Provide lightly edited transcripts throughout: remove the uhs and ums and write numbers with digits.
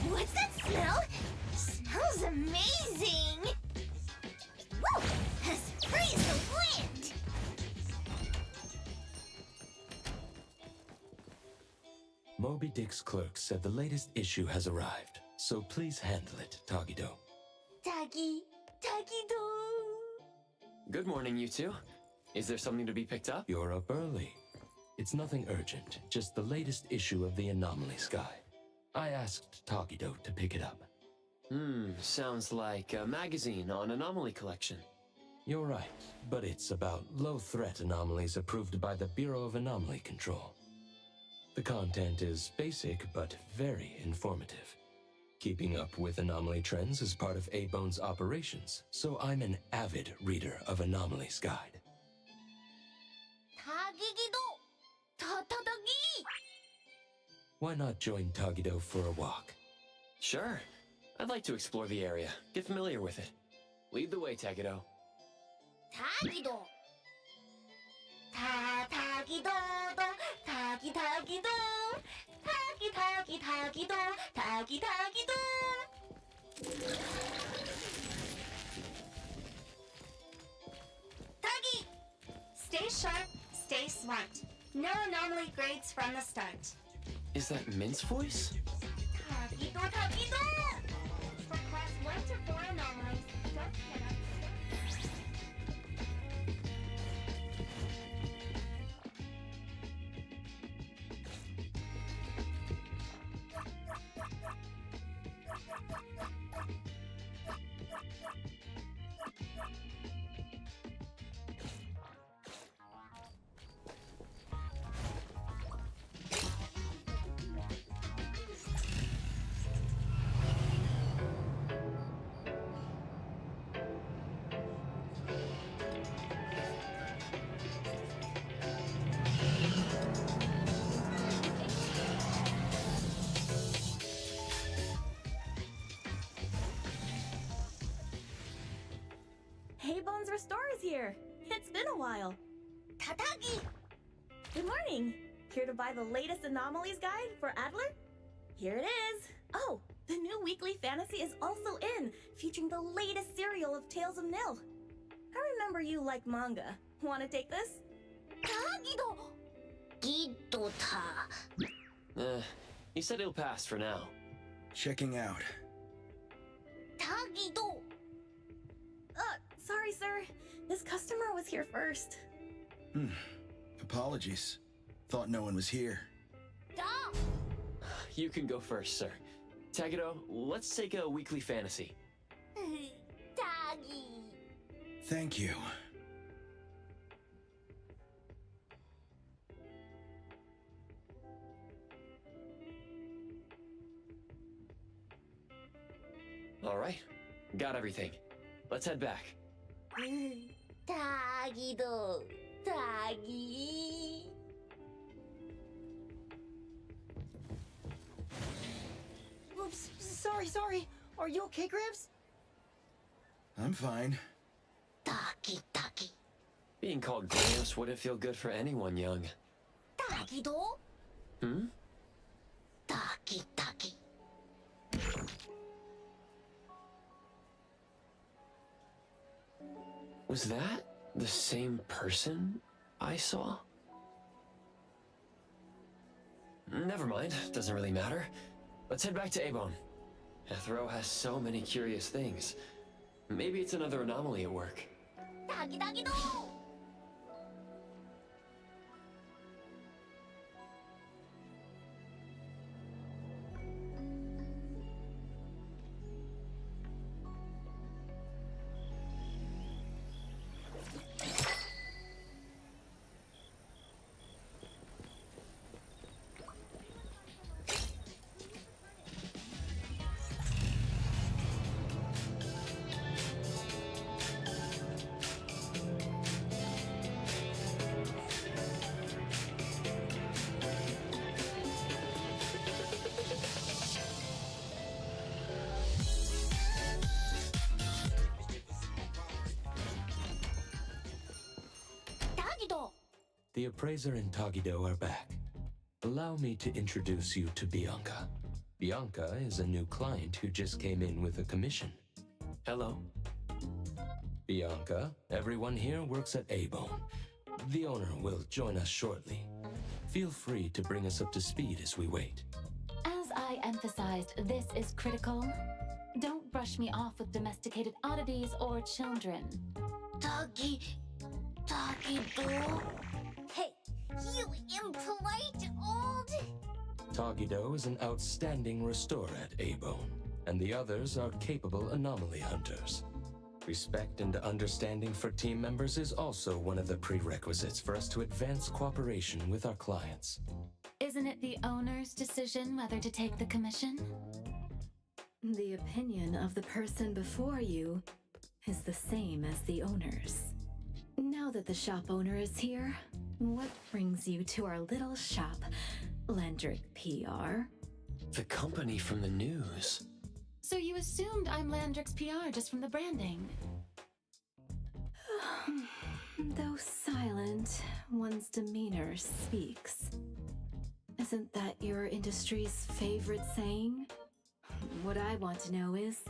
What's that smell? Smells amazing! Woo! Let's freeze the wind! Moby Dick's clerk said the latest issue has arrived, so please handle it, Tagido. Tagido! Good morning, you two. Is there something to be picked up? You're up early. It's nothing urgent, just the latest issue of the Anomaly Sky. I asked Tagido to pick it up. Sounds like a magazine on anomaly collection. You're right, but it's about low-threat anomalies approved by the Bureau of Anomaly Control. The content is basic, but very informative. Keeping up with anomaly trends is part of A-Bone's operations, so I'm an avid reader of Anomaly's Guide. Tagido! Tatadagi! Why not join Tagido for a walk? Sure. I'd like to explore the area, get familiar with it. Lead the way, Tagido. Tagido! Tagido! Tagido! Tagido! Tagi! Stay sharp, stay smart. No anomaly grades from the start. Is that Mint's voice? Tagido! For class 1 to 4 anomalies, don't get up. Hey, Bones Restore is here. It's been a while. Tatagi! Good morning. Here to buy the latest anomalies guide for Adler? Here it is. Oh, the new weekly fantasy is also in, featuring the latest serial of Tales of Nil. I remember you like manga. Want to take this? Tagido! Gidota. He said he'll pass for now. Checking out. Tagido! Sorry, sir. This customer was here first. Apologies. Thought no one was here. Da! You can go first, sir. Tagido, let's take a weekly fantasy. Tagi! Thank you. Got everything. Let's head back. 닭이도 닭이. Oops, sorry. Are you okay, Gramps? I'm fine. 닭이. Being called Gramps wouldn't feel good for anyone young. 닭이도 Hmm? 닭이. Was that the same person I saw? Never mind, doesn't really matter. Let's head back to Abon. Ethro has so many curious things. Maybe it's another anomaly at work. 닭이도. 닭이도. The appraiser and Tagido are back. Allow me to introduce you to Bianca. Bianca is a new client who just came in with a commission. Hello. Bianca, everyone here works at Abon. The owner will join us shortly. Feel free to bring us up to speed as we wait. As I emphasized, this is critical. Don't brush me off with domesticated oddities or children. 닭이도. Hey, you impolite old. Tagido is an outstanding restorer at Abon, and the others are capable anomaly hunters. Respect and understanding for team members is also one of the prerequisites for us to advance cooperation with our clients. Isn't it the owner's decision whether to take the commission? The opinion of the person before you is the same as the owner's. Now that the shop owner is here, what brings you to our little shop, Landrick PR? The company from the news. So you assumed I'm Landrick's PR just from the branding? Though silent, one's demeanor speaks. Isn't that your industry's favorite saying? What I want to know is,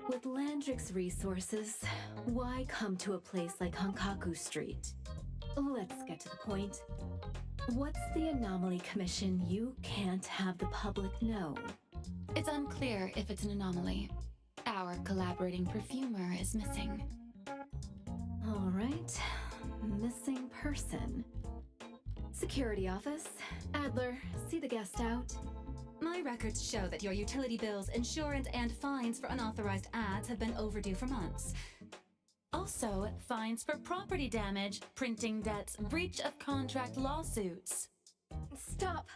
with Landrick's resources, why come to a place like Hankaku Street? Let's get to the point. What's the anomaly commission you can't have the public know? It's unclear if it's an anomaly. Our collaborating perfumer is missing. All right, missing person. Security office. Adler, see the guest out. My records show that your utility bills, insurance, and fines for unauthorized ads have been overdue for months. Also, fines for property damage, printing debts, breach of contract lawsuits. Stop!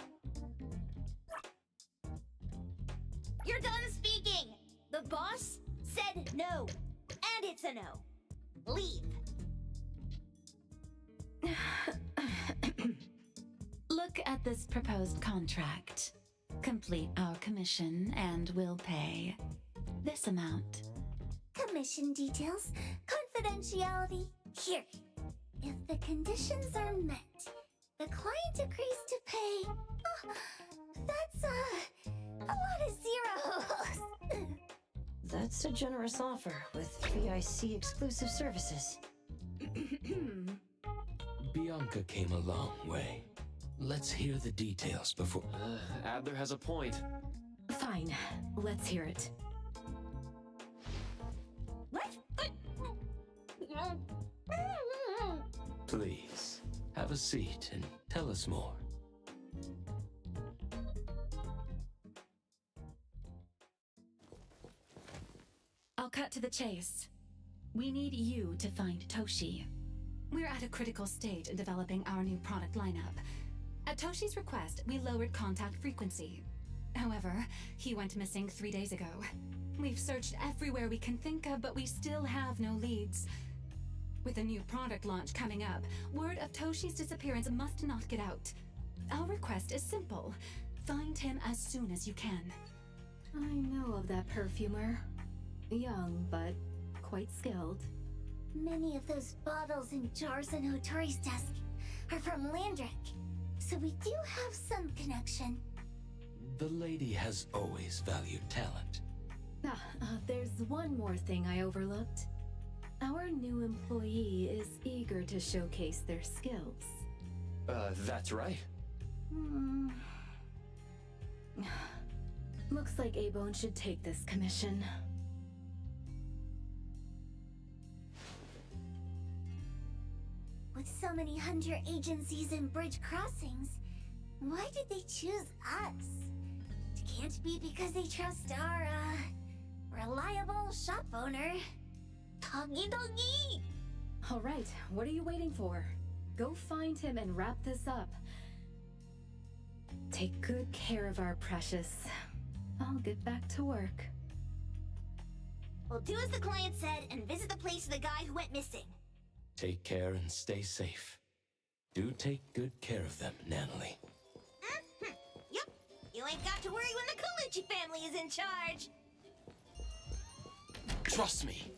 You're done speaking. The boss said no, and it's a no. Leave. Look at this proposed contract. Complete our commission and we'll pay this amount. Commission details, confidentiality. Here. If the conditions are met, the client agrees to pay. Oh, that's a lot of zeros. That's a generous offer with VIC exclusive services. Bianca came a long way. Let's hear the details before... Adler has a point. Fine, let's hear it. Please, have a seat and tell us more. I'll cut to the chase. We need you to find Toshi. We're at a critical stage in developing our new product lineup. At Toshi's request, we lowered contact frequency. However, he went missing 3 days ago. We've searched everywhere we can think of, but we still have no leads. With a new product launch coming up, word of Toshi's disappearance must not get out. Our request is simple. Find him as soon as you can. I know of that perfumer. Young, but quite skilled. Many of those bottles and jars on Hotori's desk are from Landrick, so we do have some connection. The lady has always valued talent. There's one more thing I overlooked. Our new employee is eager to showcase their skills. That's right. Looks like A-Bone should take this commission. With so many hunter agencies and bridge crossings, why did they choose us? It can't be because they trust our, reliable shop owner. Doggy doggy! Alright, what are you waiting for? Go find him and wrap this up. Take good care of our precious. I'll get back to work. We'll do as the client said and visit the place of the guy who went missing. Take care and stay safe. Do take good care of them, Natalie. Yep. You ain't got to worry when the Colucci family is in charge. Trust me.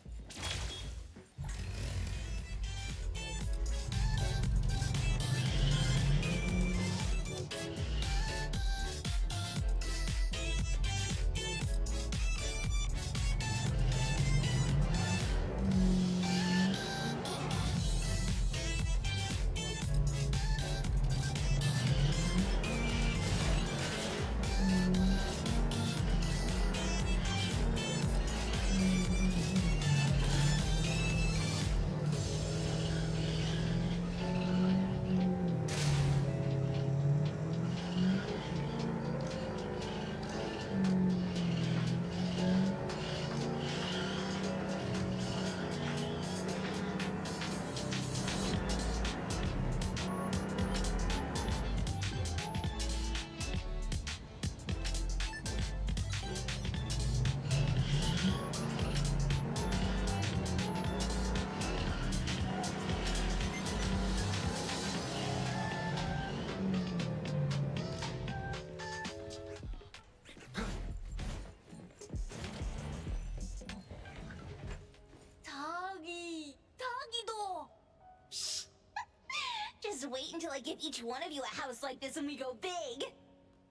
Just wait until I give each one of you a house like this and we go big!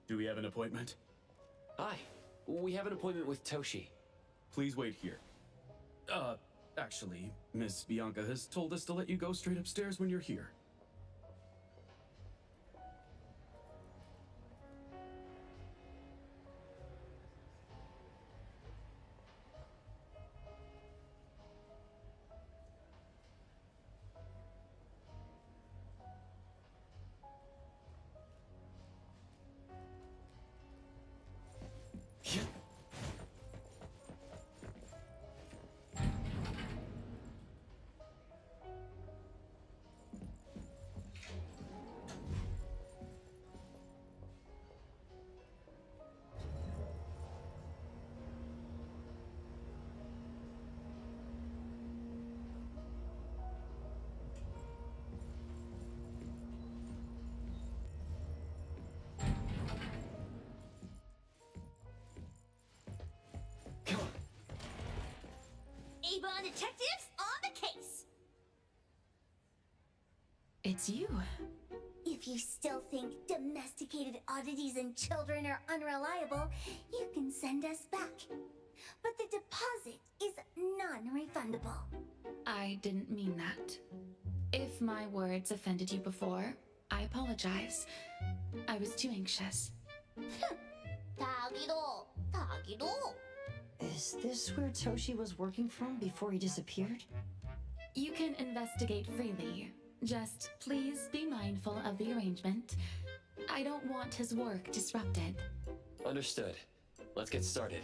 Do we have an appointment? Hi. We have an appointment with Toshi. Please wait here. Actually, Miss Bianca has told us to let you go straight upstairs when you're here. Avon detectives on the case! It's you. If you still think domesticated oddities and children are unreliable, you can send us back. But the deposit is non-refundable. I didn't mean that. If my words offended you before, I apologize. I was too anxious. Tagido, Tagido. Is this where Toshi was working from before he disappeared? You can investigate freely. Just please be mindful of the arrangement. I don't want his work disrupted. Understood. Let's get started.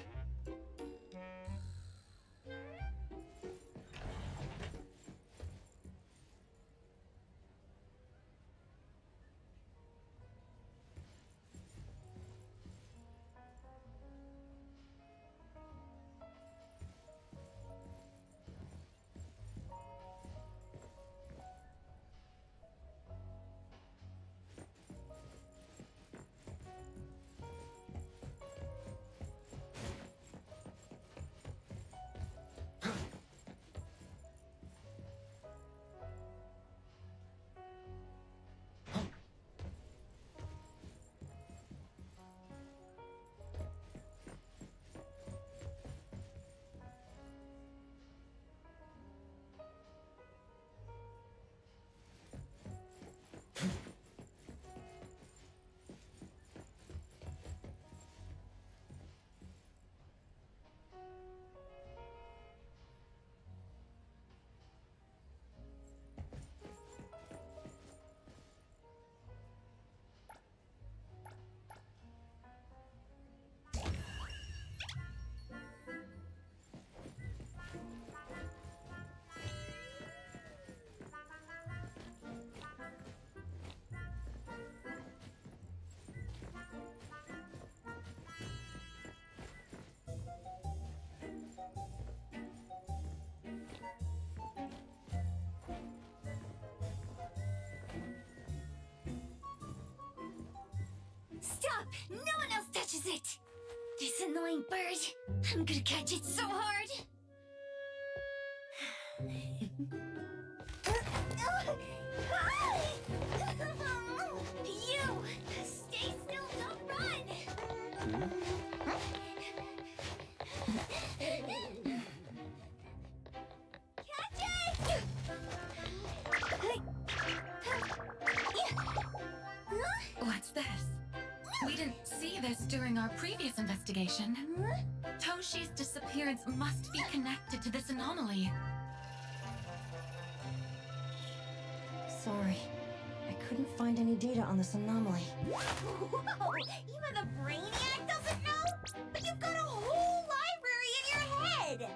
up! No one else touches it! This annoying bird! I'm gonna catch it so hard! You! Stay still, don't run! Catch it! What's this? We didn't see this during our previous investigation. Toshi's disappearance must be connected to this anomaly. Sorry. I couldn't find any data on this anomaly. Whoa! Even the brainiac doesn't know? But you've got a whole library in your head!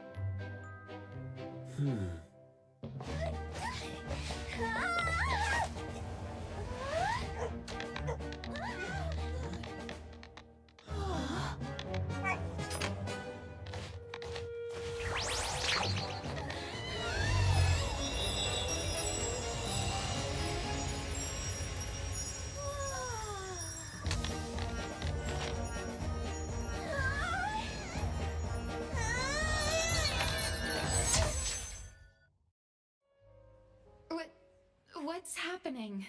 What's happening?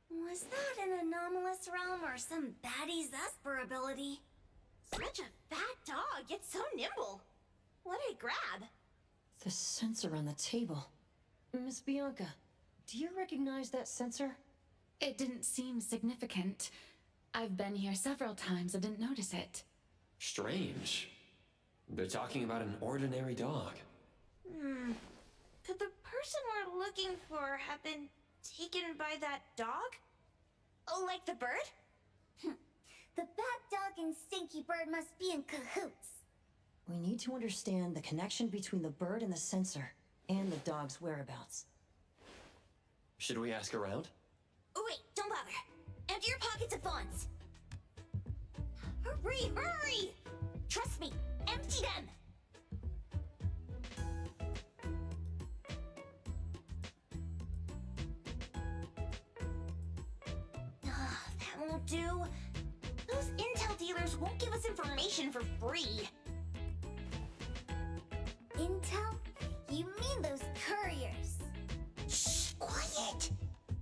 Was that an anomalous realm or some baddie's Esper ability? Such a fat dog, yet so nimble. What did it grab? The sensor on the table. Miss Bianca, do you recognize that sensor? It didn't seem significant. I've been here several times and didn't notice it. Strange. They're talking about an ordinary dog. Could the person we're looking for have been taken by that dog? Oh, like the bird? The bat dog and Stinky Bird must be in cahoots. We need to understand the connection between the bird and the sensor, and the dog's whereabouts. Should we ask around? Oh, wait, don't bother. Empty your pockets of funds. Hurry, hurry! Trust me, empty them! That won't do. Those intel dealers won't give us information for free. Intel? You mean those couriers? Shh, quiet!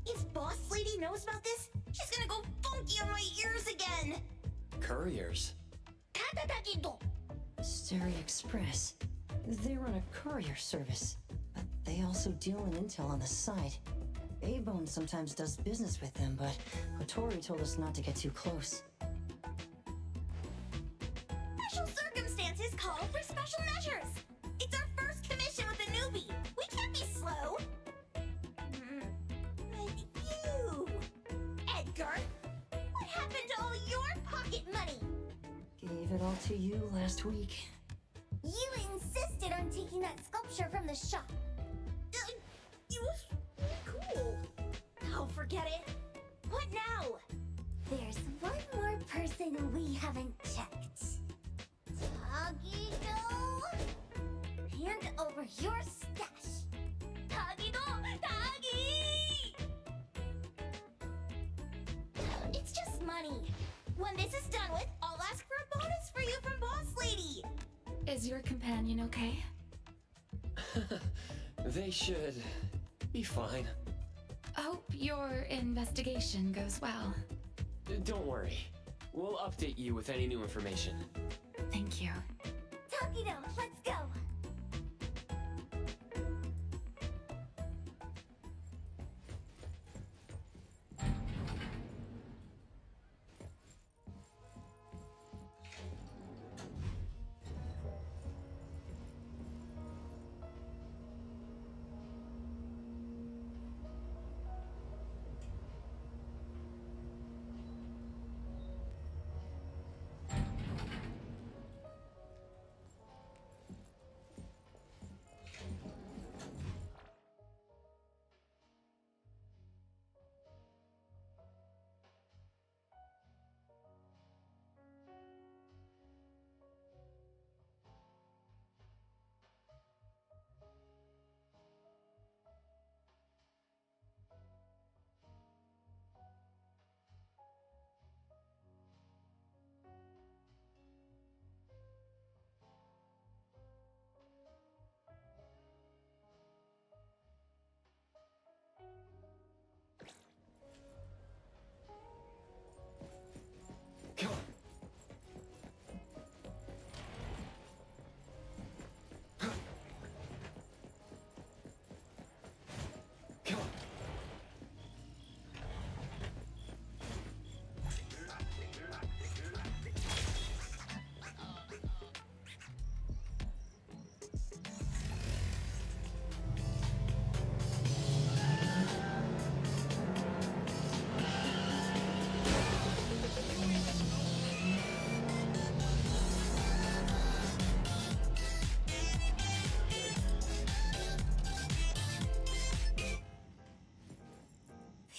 If Boss Lady knows about this, she's gonna go funky on my ears again! Couriers? Stereo Express. They run a courier service, but they also deal in intel on the side. A-Bone sometimes does business with them, but Kotori told us not to get too close. Special circumstances call for special measures! It's our first commission with a newbie! We can't be slow! But you... Edgar! What happened to all your pocket money? Gave it all to you last week. You insisted on taking that sculpture from the shop. It was cool. Oh, forget it. What now? There's one more person we haven't checked. Tagido? Hand over your stash. Tagido! Tagi! It's just money. When this is done with, I'll ask for a bonus for you from Boss Lady. Is your companion okay? They should be fine. Hope your investigation goes well. Don't worry. We'll update you with any new information. Thank you. Tagido, let's go.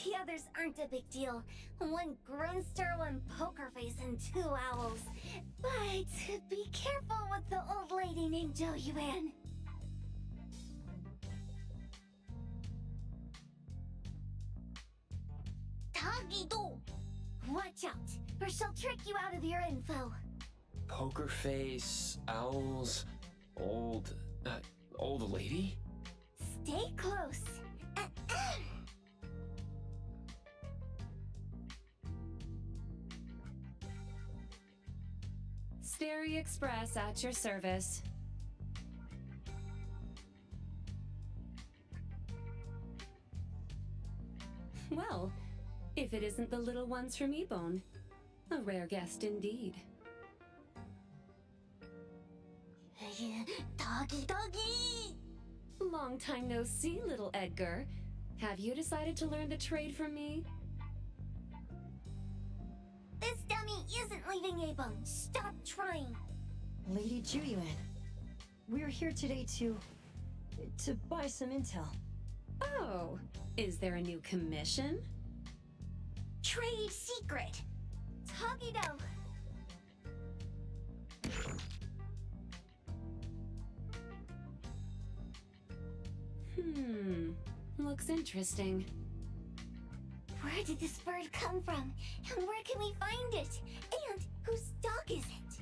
The others aren't a big deal. One grunster, one poker face, and two owls. But be careful with the old lady named Jo Yuan. Tagido! Watch out, or she'll trick you out of your info. Poker face, owls, old lady? Stay close. Sterry Express at your service. Well, if it isn't the little ones from Ebone, a rare guest indeed. Doggy! Long time no see, little Edgar. Have you decided to learn the trade from me? This dummy isn't leaving Ebone. Stop trying. Lady Juyuan, we're here today to buy some intel. Oh, is there a new commission? Trade secret. Tagido. Looks interesting. Where did this bird come from? And where can we find it? And whose dog is it?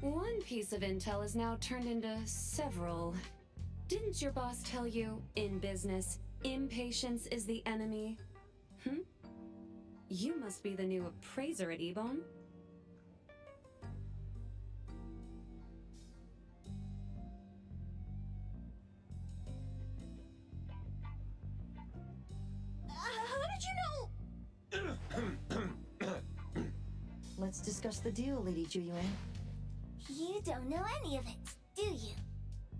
One piece of intel is now turned into several. Didn't your boss tell you, in business, impatience is the enemy? You must be the new appraiser at Ebone. How did you know? Let's discuss the deal, Lady Juyuan. You don't know any of it, do you?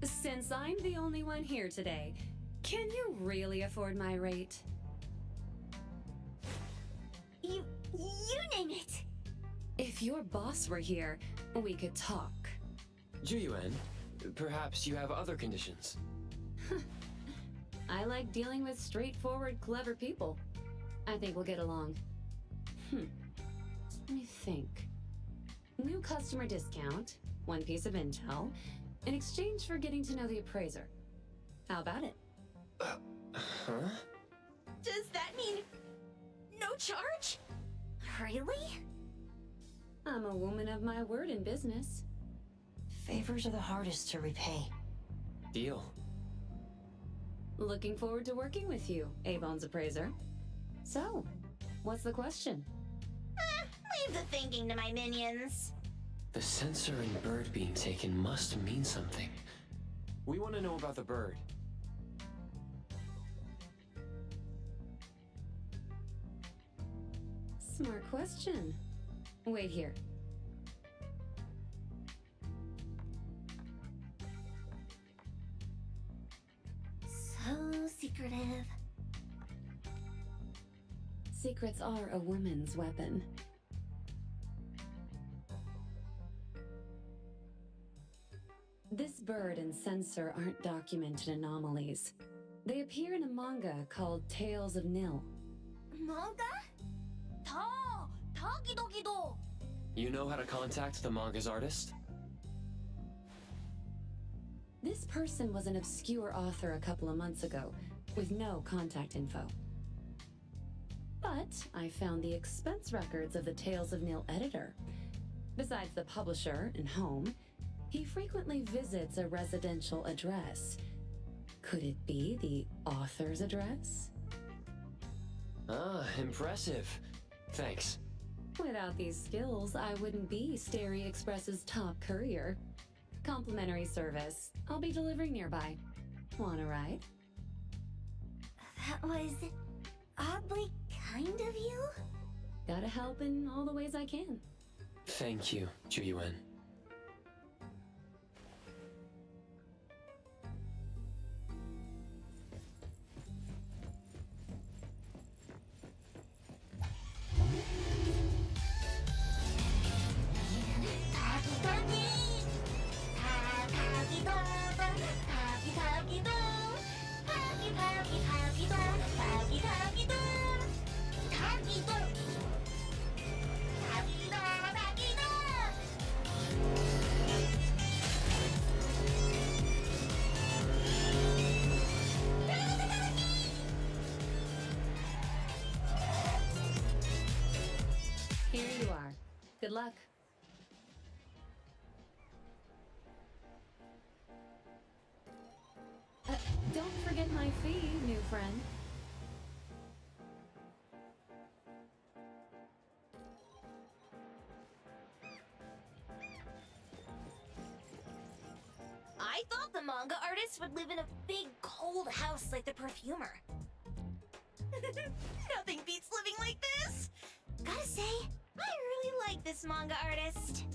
Since I'm the only one here today, can you really afford my rate? You name it. If your boss were here, we could talk. Juyuan, perhaps you have other conditions. I like dealing with straightforward, clever people. I think we'll get along. Let me think. New customer discount, one piece of intel, in exchange for getting to know the appraiser. How about it? Huh? Does that mean no charge? Really? I'm a woman of my word in business. Favors are the hardest to repay. Deal. Looking forward to working with you, Ebone's appraiser. So, what's the question? Leave the thinking to my minions. The sensor and bird being taken must mean something. We want to know about the bird. Smart question. Wait here. So secretive. Secrets are a woman's weapon. This bird and sensor aren't documented anomalies. They appear in a manga called Tales of Nil. Manga? Tagido. You know how to contact the manga's artist? This person was an obscure author a couple of months ago, with no contact info. But I found the expense records of the Tales of Nil editor. Besides the publisher and home, he frequently visits a residential address. Could it be the author's address? Ah, impressive. Thanks. Without these skills, I wouldn't be Sterry Express's top courier. Complimentary service. I'll be delivering nearby. Want a ride? That was oddly kind of you? Gotta help in all the ways I can. Thank you, Juyuan. Here you are. Good luck. Don't forget my fee, new friend. I thought the manga artist would live in a big, cold house like the perfumer. Nothing beats living like this! Gotta say, I really like this manga artist.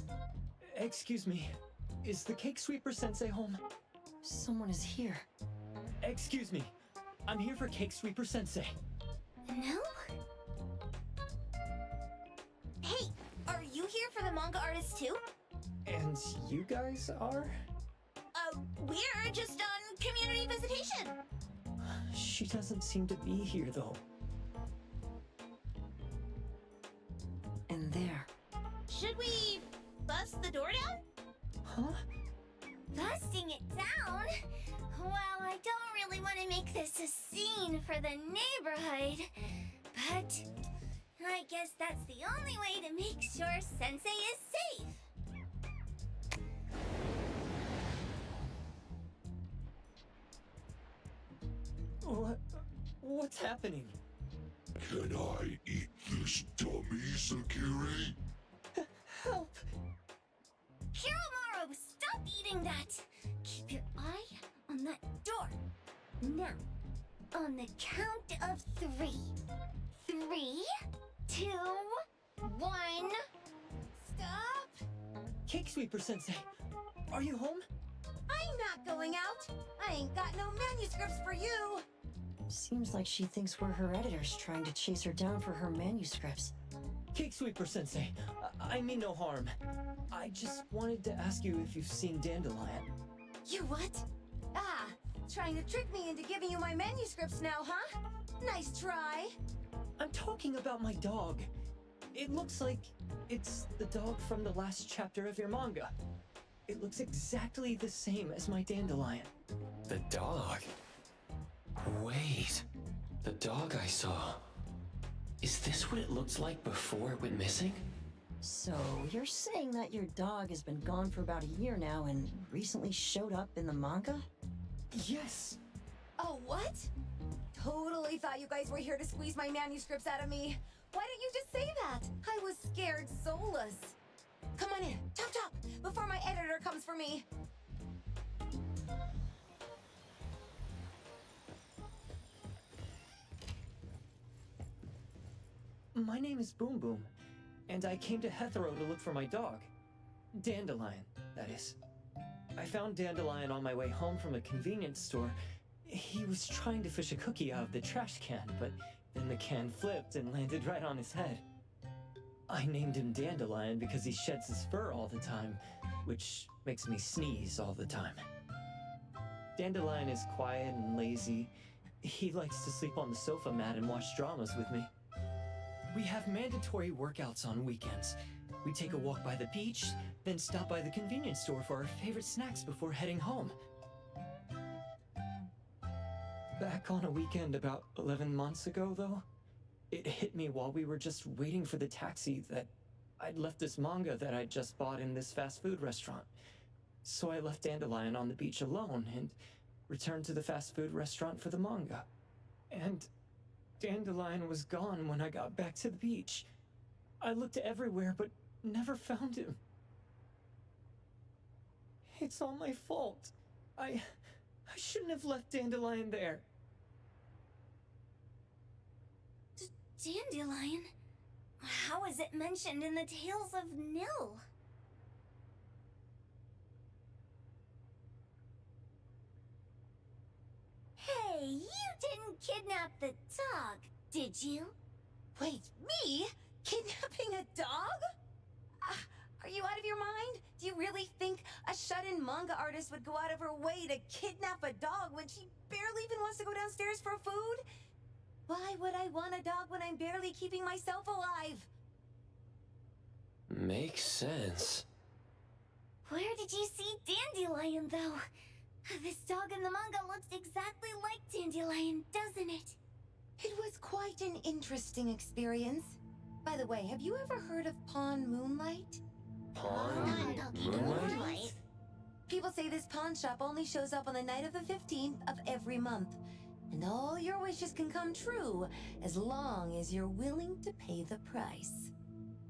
Excuse me, is the Cake Sweeper Sensei home? Someone is here. Excuse me, I'm here for Cake Sweeper Sensei. No? Hey, are you here for the manga artist too? And you guys are? We're just on community visitation. She doesn't seem to be here though. And there. Should we bust the door down? Huh? Busting it down? Well, I don't really want to make this a scene for the neighborhood, but I guess that's the only way to make sure Sensei is safe. What's happening? Can I eat this dummy, Sakiri? Help! Hiromaru, stop eating that! Keep your eye on that door. Now, on the count of 3. 3, 2, 1. Stop! Cake Sweeper Sensei, are you home? I'm not going out. I ain't got no manuscripts for you. Seems like she thinks we're her editors trying to chase her down for her manuscripts. Cake Sweeper Sensei, I mean no harm. I just wanted to ask you if you've seen Dandelion. You what? Ah, trying to trick me into giving you my manuscripts now, huh? Nice try. I'm talking about my dog. It looks like it's the dog from the last chapter of your manga. It looks exactly the same as my Dandelion. The dog? Wait, the dog I saw. Is this what it looked like before it went missing? So, you're saying that your dog has been gone for about a year now and recently showed up in the manga? Yes! Oh, what? Totally thought you guys were here to squeeze my manuscripts out of me. Why didn't you just say that? I was scared soulless. Come on in, chop chop, before my editor comes for me. My name is Boom Boom, and I came to Hethero to look for my dog. Dandelion, that is. I found Dandelion on my way home from a convenience store. He was trying to fish a cookie out of the trash can, but then the can flipped and landed right on his head. I named him Dandelion because he sheds his fur all the time, which makes me sneeze all the time. Dandelion is quiet and lazy. He likes to sleep on the sofa mat and watch dramas with me. We have mandatory workouts on weekends. We take a walk by the beach, then stop by the convenience store for our favorite snacks before heading home. Back on a weekend about 11 months ago, though, it hit me while we were just waiting for the taxi that I'd left this manga that I'd just bought in this fast food restaurant. So I left Dandelion on the beach alone and returned to the fast food restaurant for the manga. And Dandelion was gone when I got back to the beach. I looked everywhere but never found him. It's all my fault. I shouldn't have left Dandelion there. Dandelion? How is it mentioned in the Tales of Nil? Hey, you didn't kidnap the dog, did you? Wait, me? Kidnapping a dog? Are you out of your mind? Do you really think a shut-in manga artist would go out of her way to kidnap a dog when she barely even wants to go downstairs for food? Why would I want a dog when I'm barely keeping myself alive? Makes sense. Where did you see Dandelion, though? This dog in the manga looks exactly like Dandelion, doesn't it? It was quite an interesting experience. By the way, have you ever heard of Pawn Moonlight? Pawn Moonlight? People say this pawn shop only shows up on the night of the 15th of every month. And all your wishes can come true as long as you're willing to pay the price.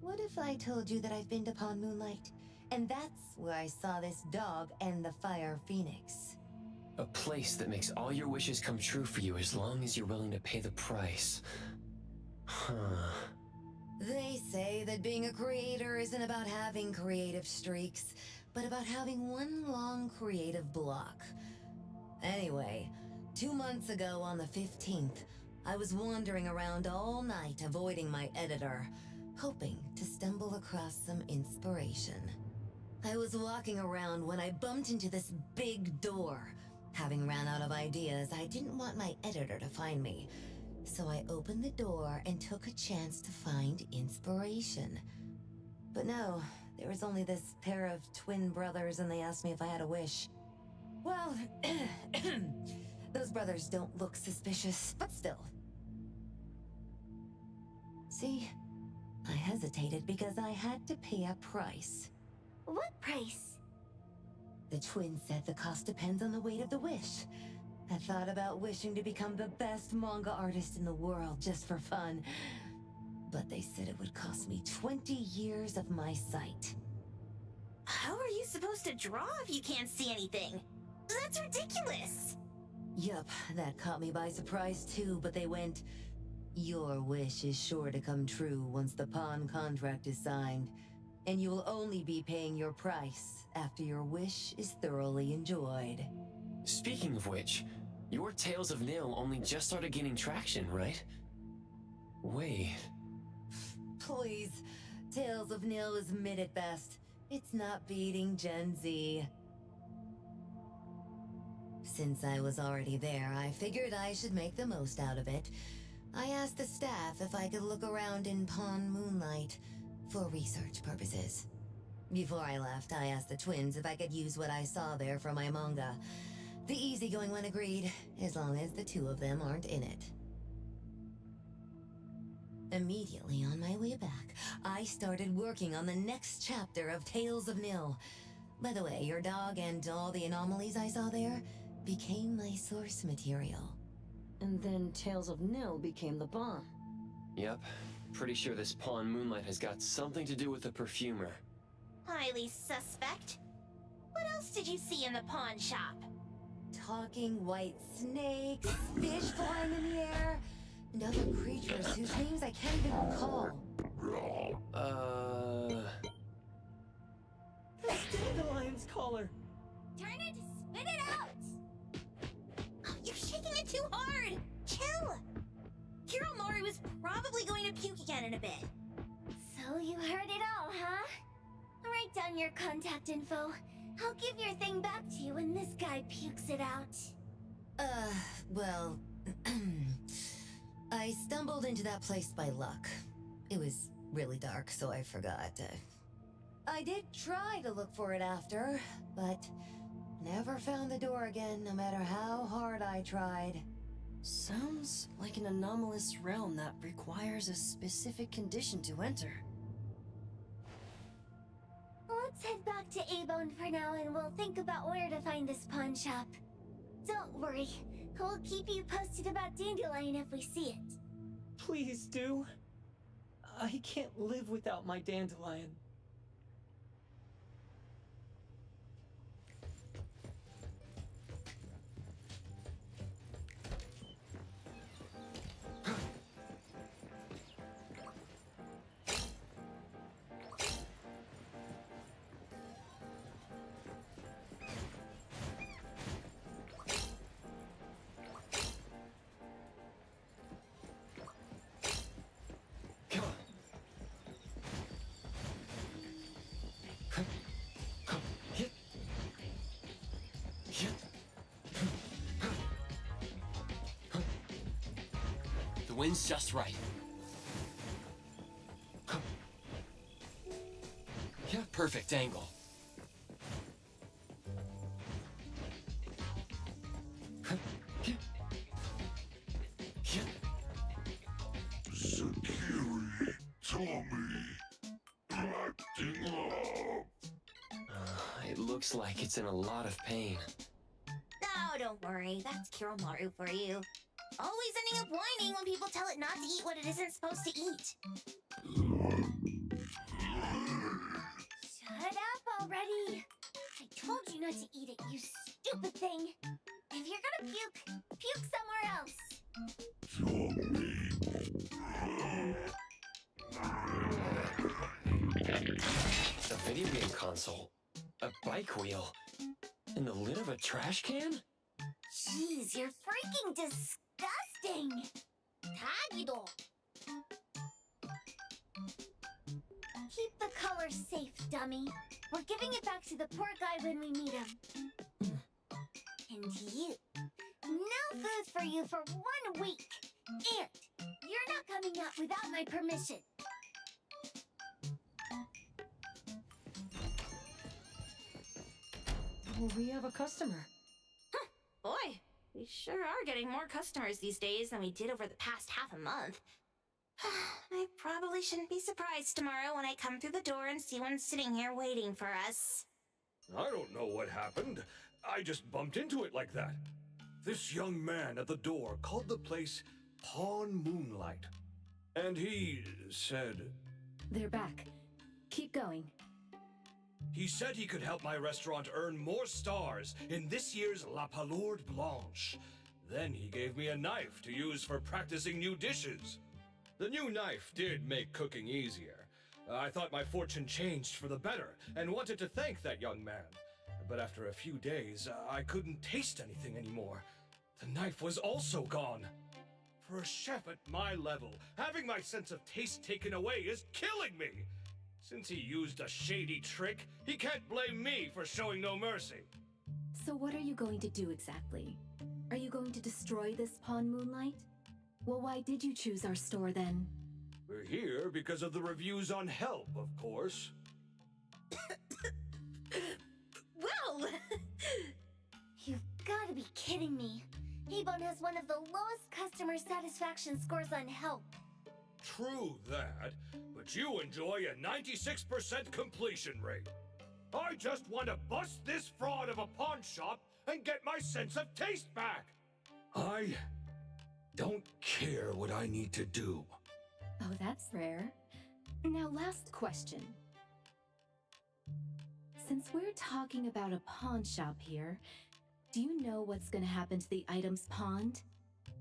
What if I told you that I've been to Pawn Moonlight? And that's where I saw this dog and the Fire Phoenix. A place that makes all your wishes come true for you as long as you're willing to pay the price. Huh. They say that being a creator isn't about having creative streaks, but about having one long creative block. Anyway, 2 months ago on the 15th, I was wandering around all night avoiding my editor, hoping to stumble across some inspiration. I was walking around when I bumped into this big door. Having ran out of ideas, I didn't want my editor to find me. So I opened the door and took a chance to find inspiration. But no, there was only this pair of twin brothers and they asked me if I had a wish. Well, those brothers don't look suspicious, but still. See, I hesitated because I had to pay a price. What price? The twins said the cost depends on the weight of the wish. I thought about wishing to become the best manga artist in the world just for fun. But they said it would cost me 20 years of my sight. How are you supposed to draw if you can't see anything? That's ridiculous! Yup, that caught me by surprise too, but they went, "Your wish is sure to come true once the pawn contract is signed, and you will only be paying your price after your wish is thoroughly enjoyed." Speaking of which, your Tales of Nil only just started gaining traction, right? Wait. Please, Tales of Nil is mid at best. It's not beating Gen Z. Since I was already there, I figured I should make the most out of it. I asked the staff if I could look around in Pawn Moonlight for research purposes. Before I left, I asked the twins if I could use what I saw there for my manga. The easygoing one agreed, as long as the two of them aren't in it. Immediately on my way back, I started working on the next chapter of Tales of Nil. By the way, your dog and all the anomalies I saw there became my source material. And then Tales of Nil became the bomb. Yep. Pretty sure this Pawn Moonlight has got something to do with the perfumer. Highly suspect. What else did you see in the pawn shop? Talking white snakes, fish flying in the air, and other creatures whose names I can't even recall. That's Dandelion's collar! Turn it, spit it out! Oh, you're shaking it too hard! Chill! Hiromori was probably going to puke again in a bit. So you heard it all, huh? Write down your contact info. I'll give your thing back to you when this guy pukes it out. Well, I stumbled into that place by luck. It was really dark, so I forgot. I did try to look for it after, but never found the door again, no matter how hard I tried. Sounds like an anomalous realm that requires a specific condition to enter. Let's head back to A-Bone for now and we'll think about where to find this pawn shop. Don't worry, we'll keep you posted about Dandelion if we see it. Please do. I can't live without my Dandelion. The wind's just right. Yeah, perfect angle. Sakiri tummy. Acting up. It looks like it's in a lot of pain. No, don't worry. That's Kiromaru for you. Always ending up whining when people tell it not to eat what it isn't supposed to eat. Shut up already. I told you not to eat it, you stupid thing. If you're gonna puke, puke somewhere else. A video game console, a bike wheel, and the lid of a trash can? Jeez, you're freaking disgusting! Tagido! Keep the color safe, dummy. We're giving it back to the poor guy when we meet him. And you. No food for you for 1 week. And you're not coming out without my permission. We have a customer. Boy, we sure are getting more customers these days than we did over the past half a month. I probably shouldn't be surprised tomorrow when I come through the door and see one sitting here waiting for us. I don't know what happened. I just bumped into it like that. This young man at the door called the place Pawn Moonlight. And he said... They're back. Keep going. He said he could help my restaurant earn more stars in this year's La Palourde Blanche. Then he gave me a knife to use for practicing new dishes. The new knife did make cooking easier. I thought my fortune changed for the better and wanted to thank that young man. But after a few days, I couldn't taste anything anymore. The knife was also gone. For a chef at my level, having my sense of taste taken away is killing me. Since he used a shady trick, he can't blame me for showing no mercy. So what are you going to do exactly? Are you going to destroy this Pawn Moonlight? Well, why did you choose our store then? We're here because of the reviews on Help, of course. Well! You've gotta be kidding me. Ebon has one of the lowest customer satisfaction scores on Help. True that, but you enjoy a 96% completion rate. I just want to bust this fraud of a pawn shop and get my sense of taste back. I don't care what I need to do. Oh, that's rare. Now, last question. Since we're talking about a pawn shop here, do you know what's gonna happen to the items pawned?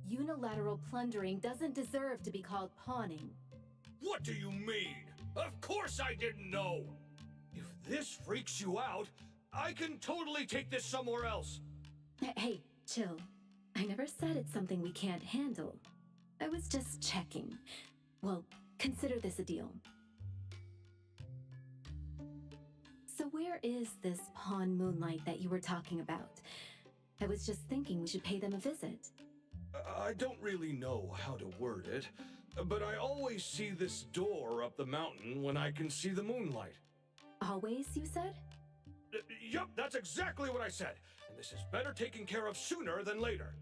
Unilateral plundering doesn't deserve to be called pawning. What do you mean? Of course I didn't know! If this freaks you out, I can totally take this somewhere else. Hey, chill. I never said it's something we can't handle. I was just checking. Well, consider this a deal. So where is this Pawn Moonlight that you were talking about? I was just thinking we should pay them a visit. I don't really know how to word it, but I always see this door up the mountain when I can see the moonlight. Always, you said? Yup, that's exactly what I said. And this is better taken care of sooner than later.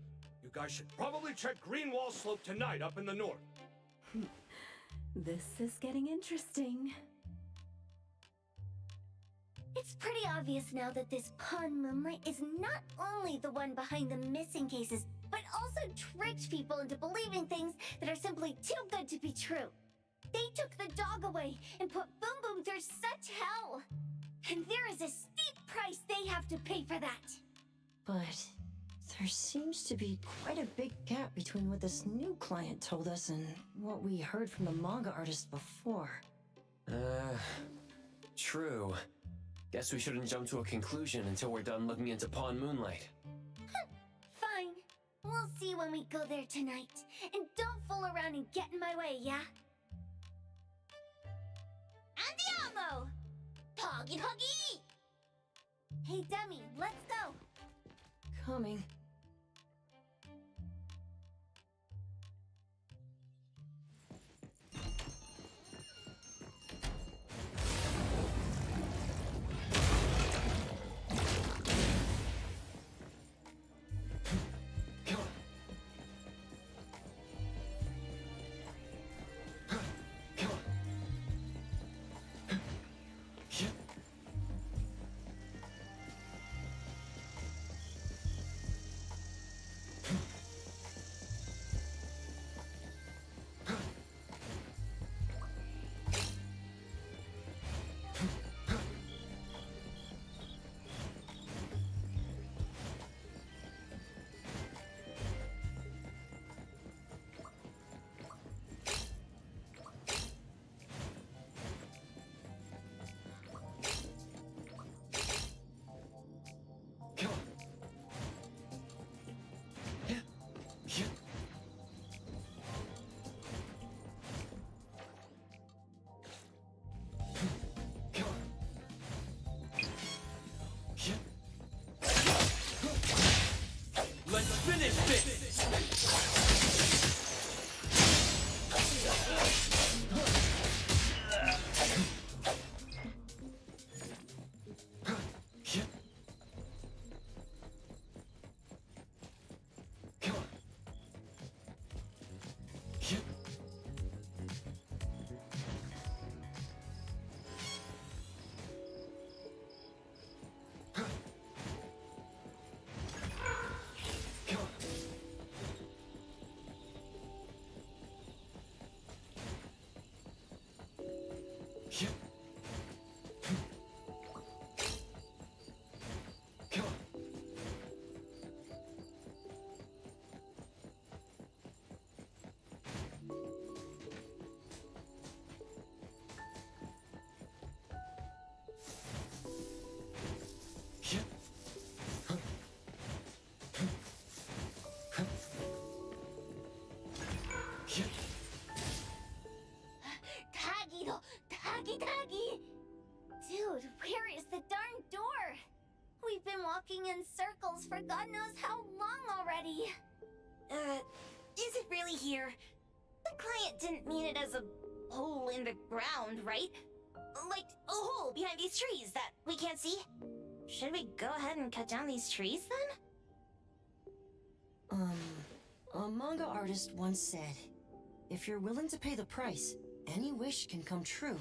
You guys should probably check Greenwall Slope tonight up in the north. This is getting interesting. It's pretty obvious now that this Pawn Moonlight is not only the one behind the missing cases, but also tricked people into believing things that are simply too good to be true. They took the dog away and put Boom Boom through such hell. And there is a steep price they have to pay for that. But there seems to be quite a big gap between what this new client told us and what we heard from the manga artist before. True. Guess we shouldn't jump to a conclusion until we're done looking into Pawn Moonlight. Fine. We'll see when we go there tonight. And don't fool around and get in my way, yeah? Andiamo! Huggy huggy! Hey, dummy, let's go. Coming. Come on. Tagido! Tagi! Dude, where is the darn door? We've been walking in circles for God knows how long already. Is it really here? The client didn't mean it as a hole in the ground, right? Like a hole behind these trees that we can't see? Should we go ahead and cut down these trees then? A manga artist once said, if you're willing to pay the price, any wish can come true.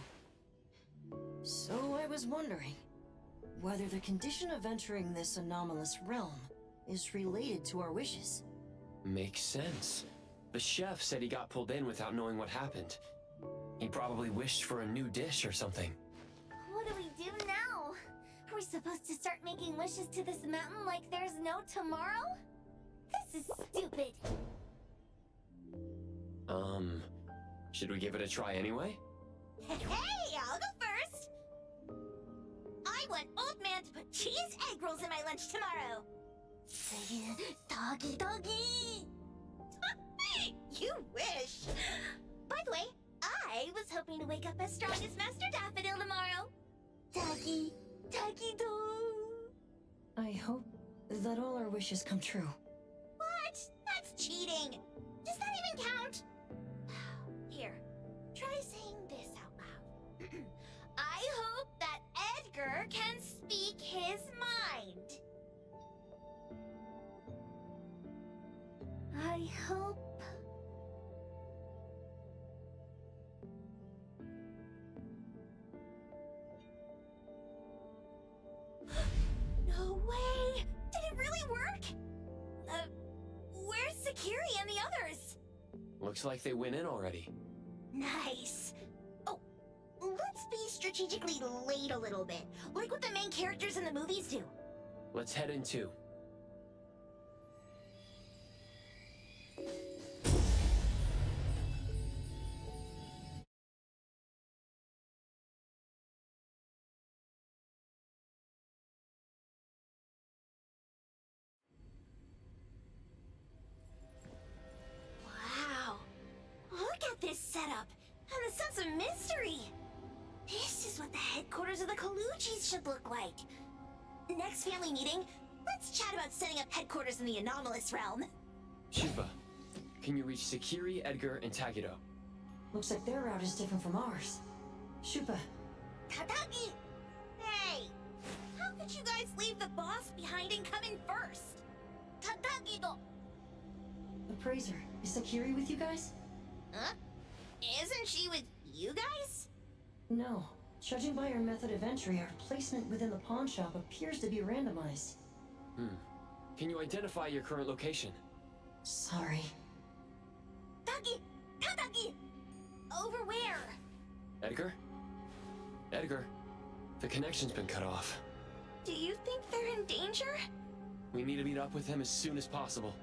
So I was wondering whether the condition of entering this anomalous realm is related to our wishes. Makes sense. The chef said he got pulled in without knowing what happened. He probably wished for a new dish or something. What do we do now? Are we supposed to start making wishes to this mountain like there's no tomorrow? This is stupid. Should we give it a try anyway? Hey, I'll go first! I want Old Man to put cheese egg rolls in my lunch tomorrow! Doggy! You wish! By the way, I was hoping to wake up as strong as Master Daffodil tomorrow! Doggy do! I hope that all our wishes come true. What? That's cheating! Does that even count? Here, try saying this out loud. I hope that Edgar can speak his mind. I hope... No way! Did it really work? Where's Sakiri and the others? Looks like they went in already. Nice. Oh, let's be strategically late a little bit, like what the main characters in the movies do. Let's head in too. Wow. Look at this setup, and the sense of mystery. This is what the headquarters of the Kalujis should look like. Next family meeting, let's chat about setting up headquarters in the anomalous realm. Shuba, can you reach Sakiri, Edgar, and Tagido? Looks like their route is different from ours. Shupa. Tatagi! Hey! How could you guys leave the boss behind and come in first? Tatagi-do! Appraiser, is Sakiri with you guys? Huh? Isn't she with you guys? No. Judging by our method of entry, our placement within the pawn shop appears to be randomized. Can you identify your current location? Sorry. Tatagi! Over where? Edgar? Edgar, the connection's been cut off. Do you think they're in danger? We need to meet up with him as soon as possible.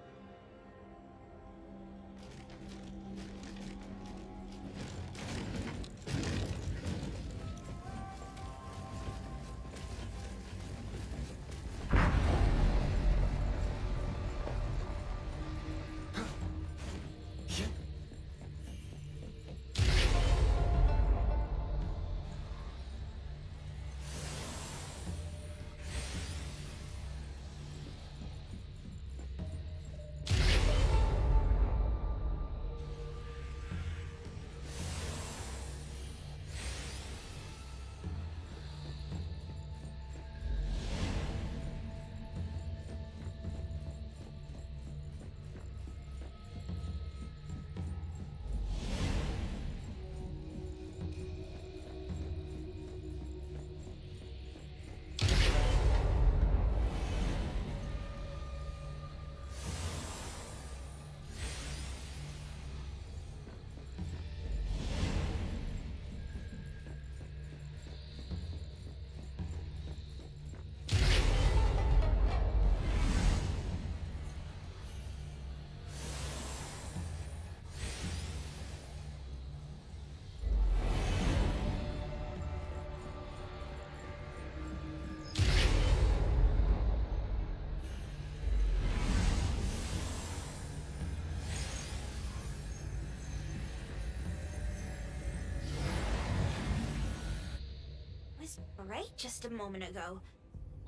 right just a moment ago.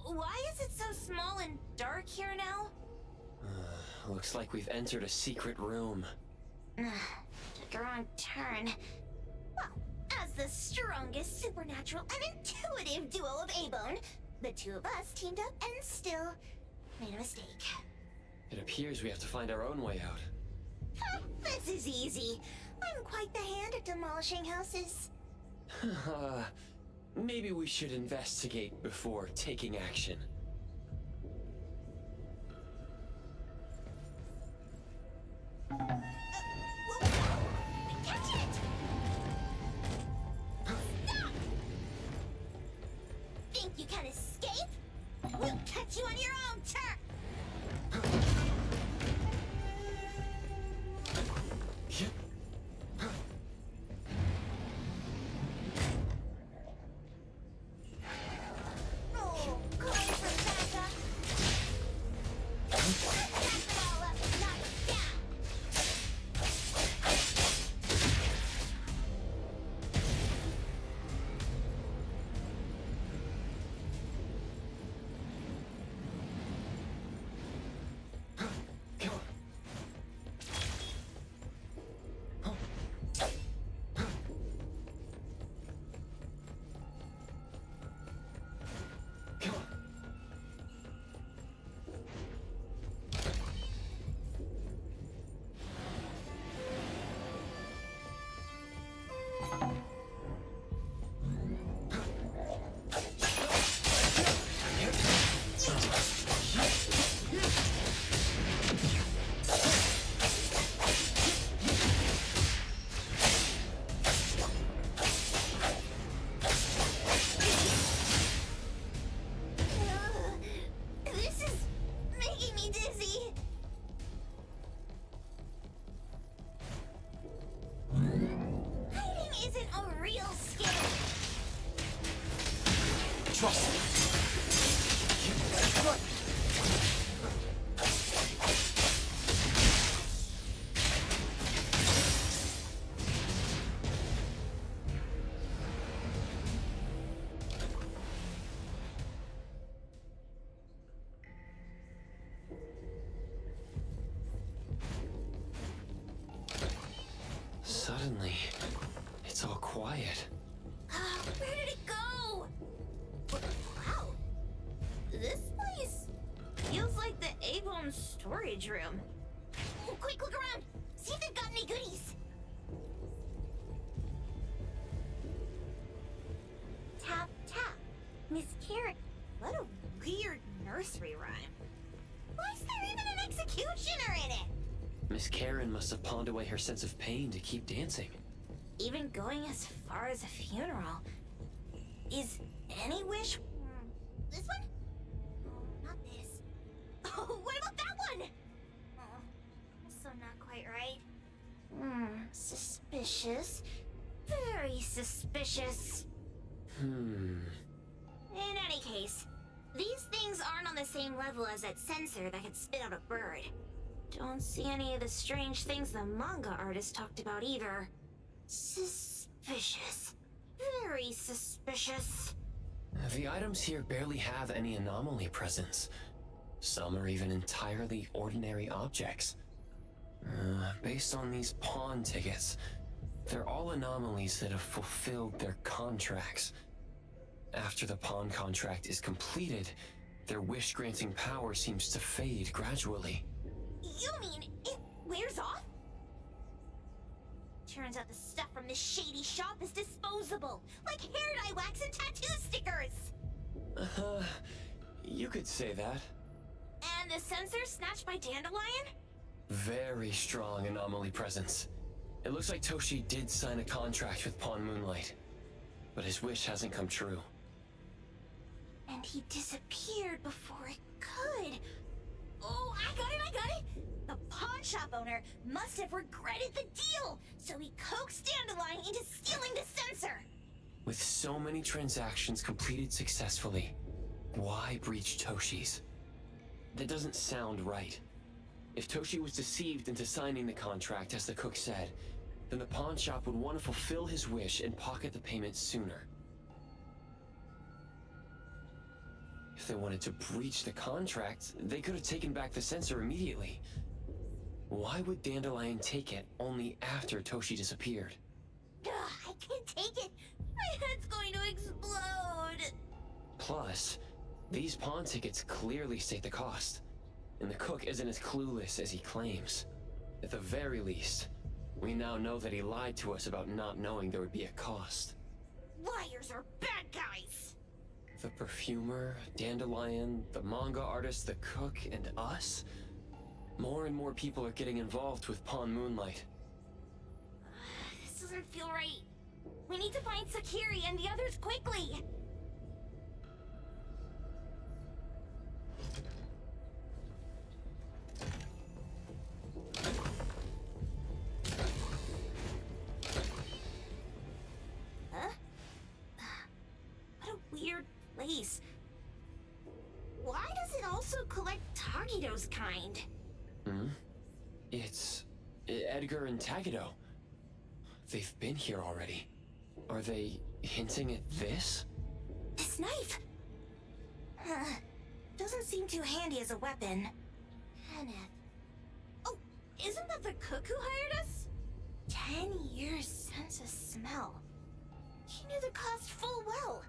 Why is it so small and dark here now? Looks like we've entered a secret room. Took a wrong turn. Well, as the strongest supernatural and intuitive duo of A-Bone, the two of us teamed up and still made a mistake. It appears we have to find our own way out. This is easy. I'm quite the hand at demolishing houses. Maybe we should investigate before taking action. Catch it! Stop! Think you can escape? We'll catch you on your own turn! Oh, calling for backup. Pass it all up and knock it down. This is making me dizzy. Hiding isn't a real skill. Trust me. Suddenly, it's all quiet. Where did it go? Wow. This place feels like the A-Bone storage room. Oh, quick, look around. See if they've got any goodies. Tap, tap. Miss Karen. What a weird nursery rhyme. Why is there even an executioner in it? Miss Karen must have pawned away her sense of pain to keep dancing. Even going as far as a funeral. Is any wish... this one? Oh, not this. Oh, what about that one? Oh, also not quite right. Suspicious. Very suspicious. Hmm. In any case, these things aren't on the same level as that sensor that could spit out a bird. Don't see any of the strange things the manga artist talked about either. Suspicious. Very suspicious. The items here barely have any anomaly presence. Some are even entirely ordinary objects. Based on these pawn tickets, they're all anomalies that have fulfilled their contracts. After the pawn contract is completed, their wish-granting power seems to fade gradually. You mean it wears off? Turns out the stuff from this shady shop is disposable, like hair dye wax and tattoo stickers. You could say that. And the sensor snatched by Dandelion? Very strong anomaly presence. It looks like Toshi did sign a contract with Pawn Moonlight, but his wish hasn't come true. And he disappeared before it could. Oh, I got it! The pawn shop owner must have regretted the deal, so he coaxed Dandelion into stealing the sensor. With so many transactions completed successfully, why breach Toshi's? That doesn't sound right. If Toshi was deceived into signing the contract, as the cook said, then the pawn shop would want to fulfill his wish and pocket the payment sooner. If they wanted to breach the contract, they could have taken back the sensor immediately. Why would Dandelion take it only after Toshi disappeared? Ugh, I can't take it. My head's going to explode. Plus, these pawn tickets clearly state the cost, and the cook isn't as clueless as he claims. At the very least, we now know that he lied to us about not knowing there would be a cost. Liars are bad guys. The perfumer, Dandelion, the manga artist, the cook, and us? More and more people are getting involved with Pawn Moonlight. This doesn't feel right. We need to find Sakiri and the others quickly. Huh? What a weird place. Why does it also collect Tagido's kind? It's Edgar and Tagido. They've been here already. Are they hinting at this? This knife! Doesn't seem too handy as a weapon. Kenneth. Oh, isn't that the cook who hired us? 10 years sense of smell. He knew the cost full well.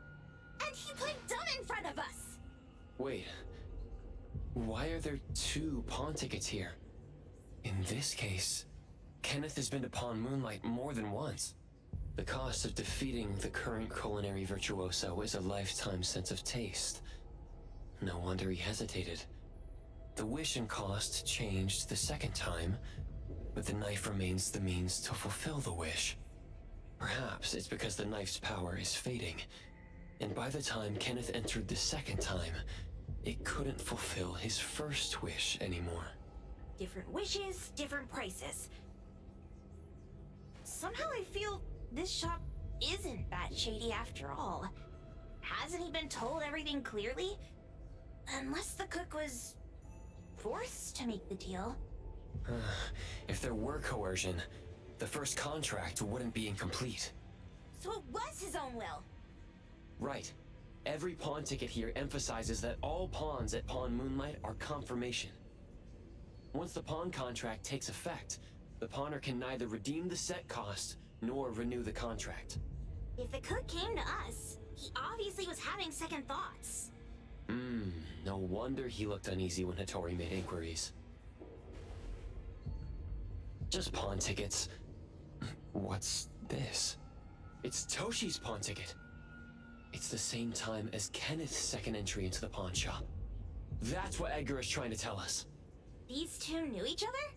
And he played dumb in front of us! Wait. Why are there 2 pawn tickets here? In this case, Kenneth has been to Pawn Moonlight more than once. The cost of defeating the current culinary virtuoso is a lifetime sense of taste. No wonder he hesitated. The wish and cost changed the second time, but the knife remains the means to fulfill the wish. Perhaps it's because the knife's power is fading, and by the time Kenneth entered the second time, it couldn't fulfill his first wish anymore. Different wishes, different prices. Somehow I feel this shop isn't that shady after all. Hasn't he been told everything clearly? Unless the cook was forced to make the deal. If there were coercion, the first contract wouldn't be incomplete. So it was his own will. Right. Every pawn ticket here emphasizes that all pawns at Pawn Moonlight are confirmation. Once the pawn contract takes effect, the pawner can neither redeem the set cost nor renew the contract. If the cook came to us, he obviously was having second thoughts. No wonder he looked uneasy when Hattori made inquiries. Just pawn tickets. What's this? It's Toshi's pawn ticket. It's the same time as Kenneth's second entry into the pawn shop. That's what Edgar is trying to tell us. These two knew each other?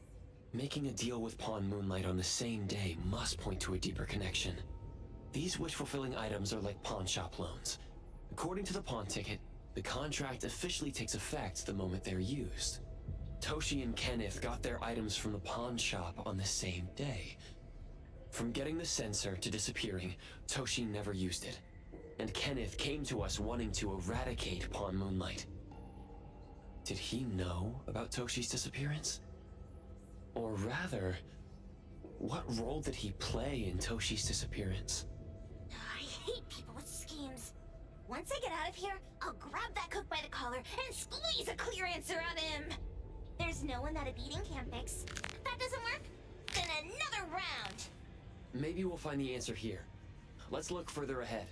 Making a deal with Pawn Moonlight on the same day must point to a deeper connection. These wish-fulfilling items are like pawn shop loans. According to the pawn ticket, the contract officially takes effect the moment they're used. Toshi and Kenneth got their items from the pawn shop on the same day. From getting the sensor to disappearing, Toshi never used it. And Kenneth came to us wanting to eradicate Pawn Moonlight. Did he know about Toshi's disappearance? Or rather, what role did he play in Toshi's disappearance? I hate people with schemes. Once I get out of here, I'll grab that cook by the collar and squeeze a clear answer out of him. There's no one that a beating can't fix. If that doesn't work, then another round. Maybe we'll find the answer here. Let's look further ahead.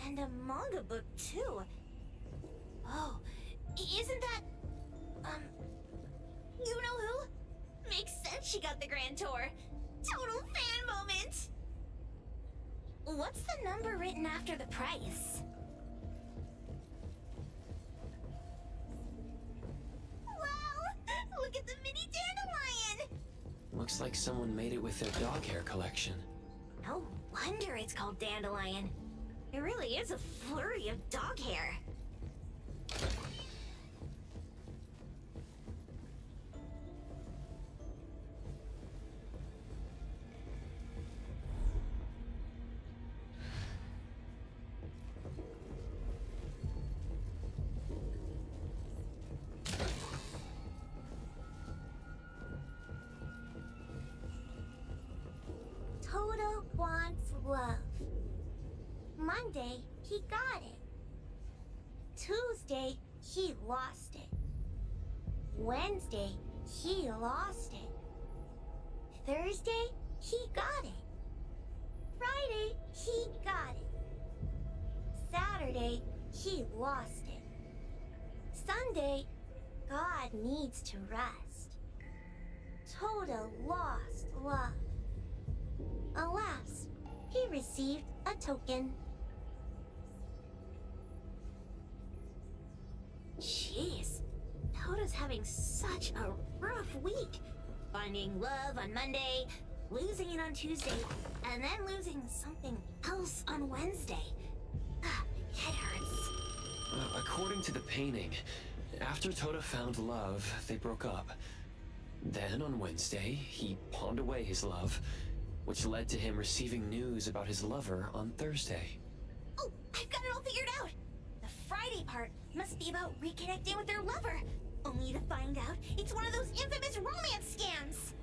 And a manga book, too. Oh, isn't that... you know who? Makes sense she got the grand tour. Total fan moment! What's the number written after the price? Wow! Look at the mini dandelion! Looks like someone made it with their dog hair collection. No wonder it's called Dandelion. It really is a flurry of dog hair. love. Monday, he got it. Tuesday, he lost it. Wednesday, he lost it. Thursday, he got it. Friday, he got it. Saturday, he lost it. Sunday, God needs to rest. Toda lost love. Alas, he received a token. Jeez, Toda's having such a rough week. Finding love on Monday, losing it on Tuesday, and then losing something else on Wednesday. It hurts. According to the painting, after Toda found love, they broke up. Then on Wednesday, he pawned away his love, which led to him receiving news about his lover on Thursday. Oh, I've got it all figured out. The Friday part must be about reconnecting with their lover, only to find out it's one of those infamous romance scams.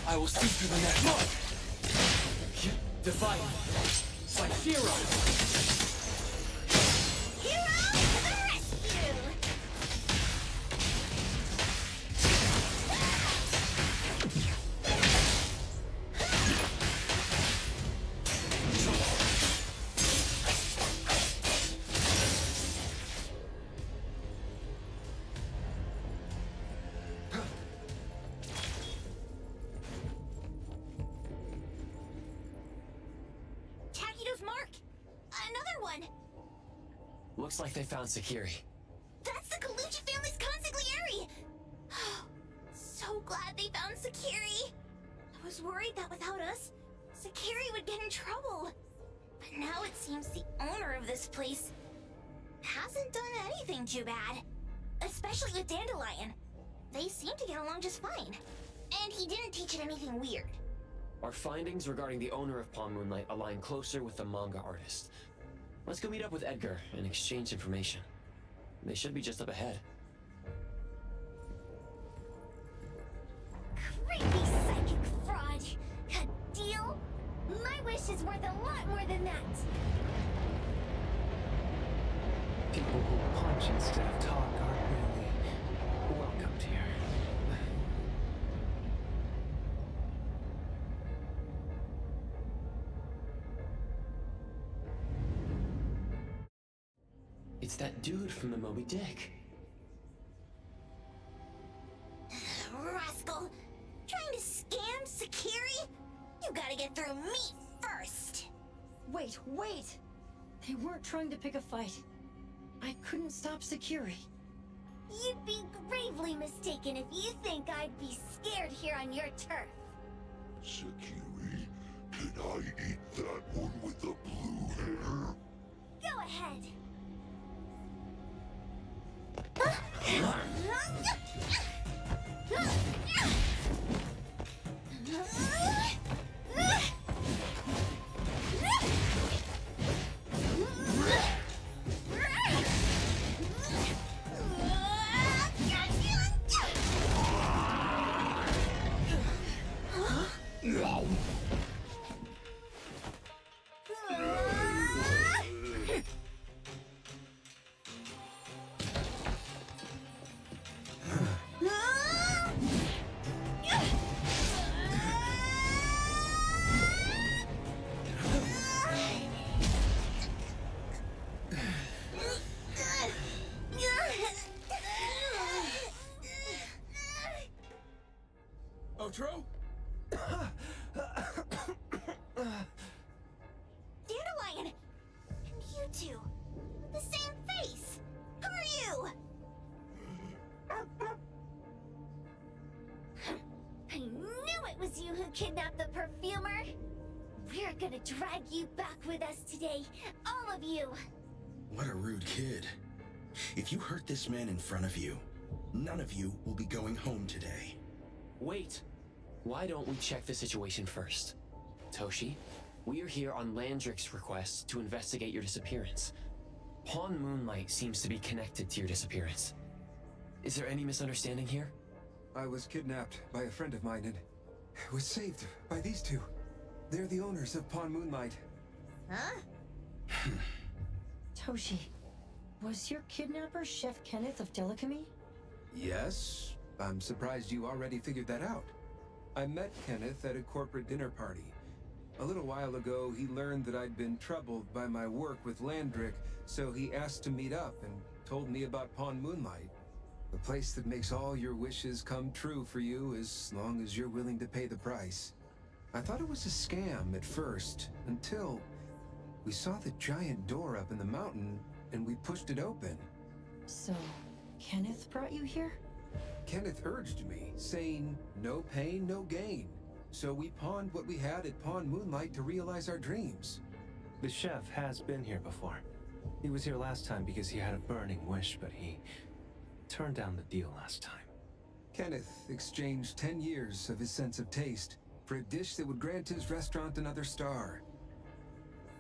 I will see through the net. Look! Divine. Saphira! Hero to the rescue! Looks like they found Sakiri. That's the Colucci family's consigliere! So glad they found Sakiri! I was worried that without us, Sakiri would get in trouble. But now it seems the owner of this place hasn't done anything too bad. Especially with Dandelion. They seem to get along just fine. And he didn't teach it anything weird. Our findings regarding the owner of Palm Moonlight align closer with the manga artist. Let's go meet up with Edgar and exchange information. They should be just up ahead. Creepy psychic fraud! A deal? My wish is worth a lot more than that! People who punch instead of talk aren't really welcomed here. It's that dude from the Moby Dick. Rascal! Trying to scam Sakiri? You gotta get through me first! Wait! They weren't trying to pick a fight. I couldn't stop Sakiri. You'd be gravely mistaken if you think I'd be scared here on your turf. Sakiri, can I eat that one with the blue hair? Go ahead. Otro? Dandelion! And you two! The same face! Who are you? I knew it was you who kidnapped the perfumer! We're gonna drag you back with us today, all of you! What a rude kid. If you hurt this man in front of you, none of you will be going home today. Wait! Why don't we check the situation first? Toshi, we are here on Landrick's request to investigate your disappearance. Pawn Moonlight seems to be connected to your disappearance. Is there any misunderstanding here? I was kidnapped by a friend of mine and was saved by these two. They're the owners of Pawn Moonlight. Huh? Toshi, was your kidnapper Chef Kenneth of Delicamy? Yes, I'm surprised you already figured that out. I met Kenneth at a corporate dinner party. A little while ago, he learned that I'd been troubled by my work with Landrick, so he asked to meet up and told me about Pawn Moonlight. A place that makes all your wishes come true for you as long as you're willing to pay the price. I thought it was a scam at first, until we saw the giant door up in the mountain and we pushed it open. So, Kenneth brought you here? Kenneth urged me, saying, no pain, no gain. So we pawned what we had at Pawn Moonlight to realize our dreams. The chef has been here before. He was here last time because he had a burning wish, but he turned down the deal last time. Kenneth exchanged 10 years of his sense of taste for a dish that would grant his restaurant another star.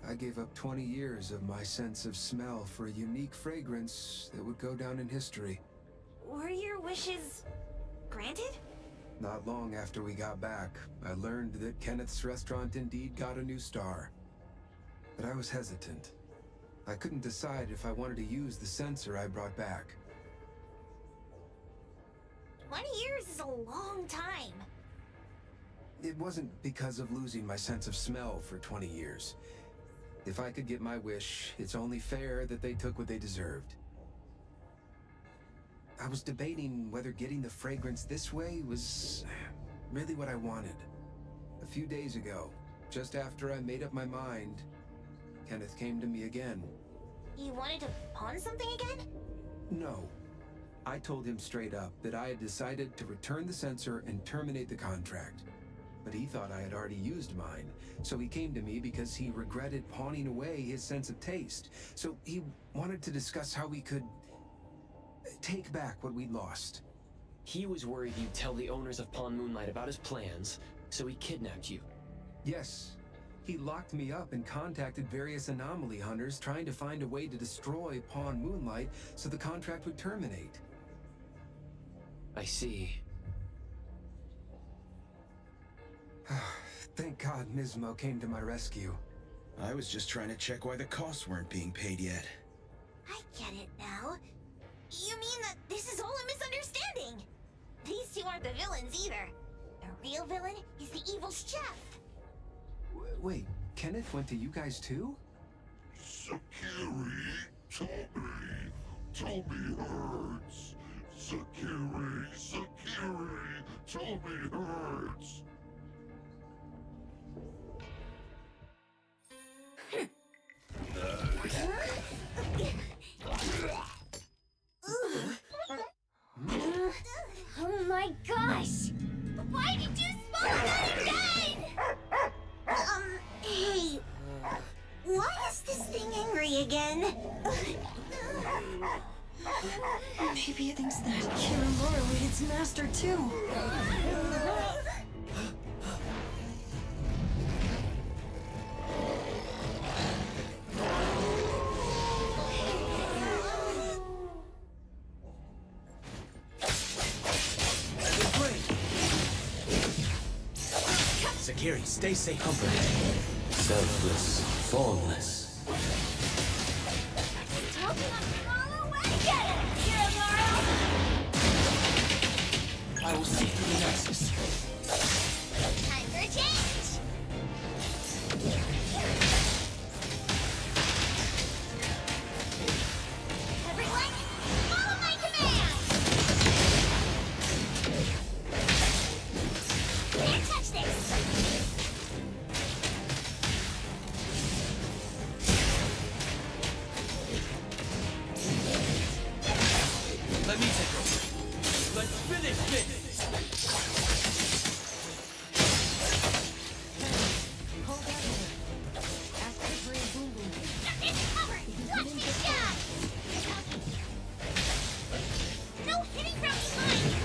I gave up 20 years of my sense of smell for a unique fragrance that would go down in history. Were your wishes granted? Not long after we got back, I learned that Kenneth's restaurant indeed got a new star. But I was hesitant. I couldn't decide if I wanted to use the sensor I brought back. 20 years is a long time. It wasn't because of losing my sense of smell for 20 years. If I could get my wish, it's only fair that they took what they deserved. I was debating whether getting the fragrance this way was really what I wanted. A few days ago, just after I made up my mind, Kenneth came to me again. You wanted to pawn something again? No. I told him straight up that I had decided to return the sensor and terminate the contract. But he thought I had already used mine, so he came to me because he regretted pawning away his sense of taste. So he wanted to discuss how we could take back what we'd lost. He was worried you'd tell the owners of Pawn Moonlight about his plans, so he kidnapped you. Yes. He locked me up and contacted various anomaly hunters trying to find a way to destroy Pawn Moonlight so the contract would terminate. I see. Thank God Nismo came to my rescue. I was just trying to check why the costs weren't being paid yet. I get it now. You mean that this is all a misunderstanding? These two aren't the villains either. The real villain is the evil chef. Wait, Kenneth went to you guys too? Sakiri, Toby hurts. Sakiri, Toby hurts. Oh my gosh! Why did you spoil that again? Hey, why is this thing angry again? Maybe it thinks that Kiramura ate its master too. Sakiri, stay safe, comfort. Selfless, formless. I will see through the Nexus. Time for a change! Everyone, follow my command! Let me take over. Let's finish this! Hold that there. After the green boom boom. It's covered! Watch me shot! No hitting from behind!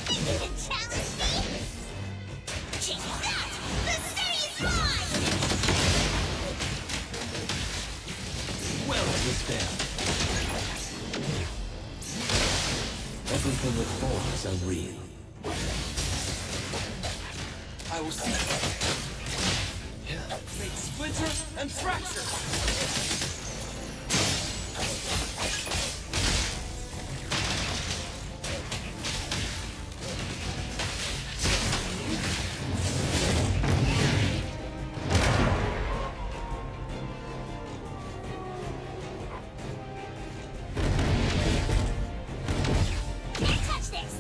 You can challenge me? Check that! The city is mine! Well understand. Everything it forms unreal. I will see. Make splinter and fracture! Can't touch this!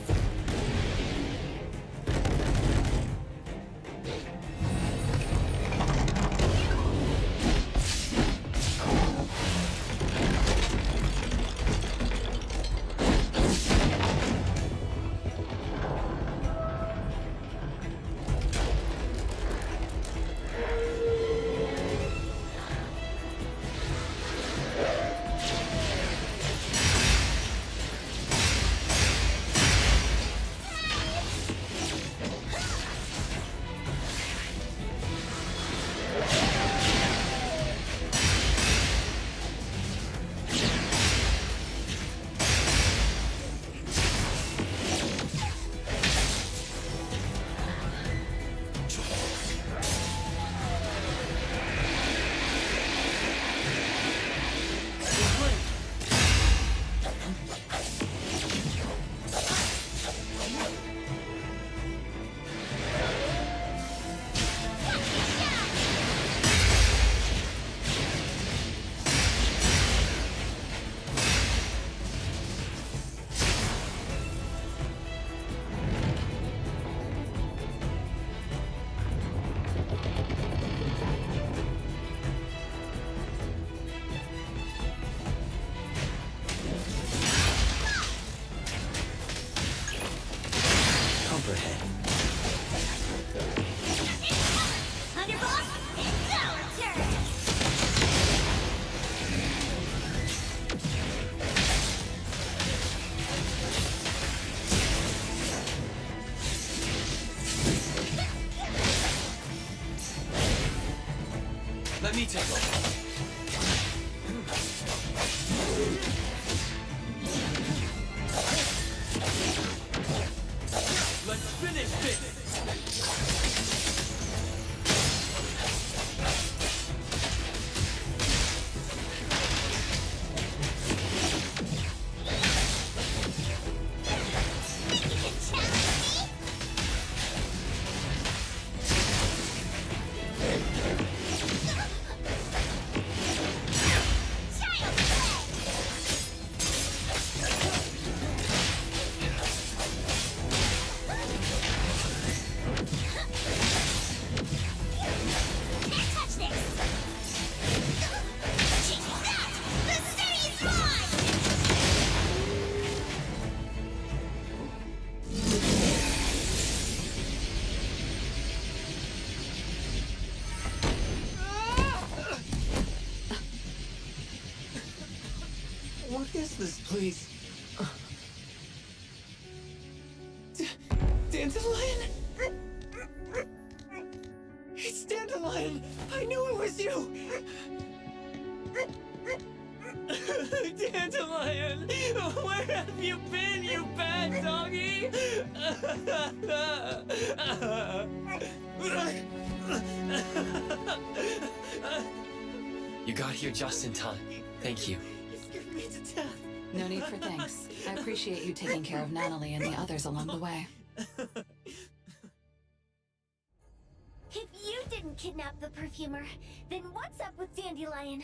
Comprehend. Thunderbolt, it's our turn! Let me take over. Let's finish this! You can challenge me? Child play! Can't touch this! Check that! The city's mine! What is this, please? Dandelion? It's Dandelion! I knew it was you! Dandelion! Where have you been, you bad doggy? You got here just in time. Thank you. You scared me to death. No need for thanks. I appreciate you taking care of Natalie and the others along the way. If you didn't kidnap the perfumer, then what's up with Dandelion?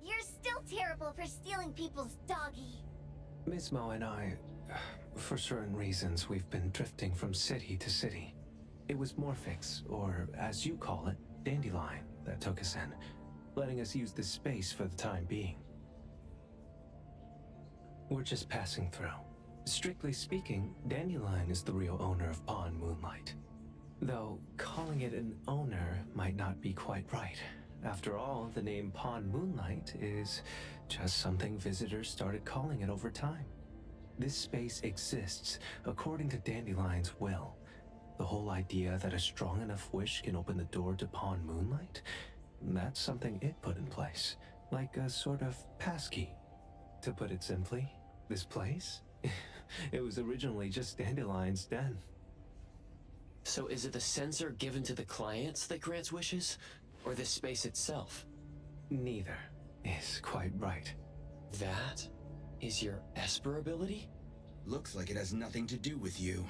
You're still terrible for stealing people's doggy. Miss Mo and I, for certain reasons, we've been drifting from city to city. It was Morphix, or as you call it, Dandelion, that took us in. letting us use this space for the time being. We're just passing through. Strictly speaking, Dandelion is the real owner of Pawn Moonlight. Though calling it an owner might not be quite right. After all, the name Pawn Moonlight is just something visitors started calling it over time. This space exists according to Dandelion's will. The whole idea that a strong enough wish can open the door to Pawn Moonlight, that's something it put in place, like a sort of passkey. To put it simply, this place? It was originally just Dandelion's den. So is it the sensor given to the clients that grants wishes, or the space itself? Neither is quite right. That is your Esper ability? Looks like it has nothing to do with you.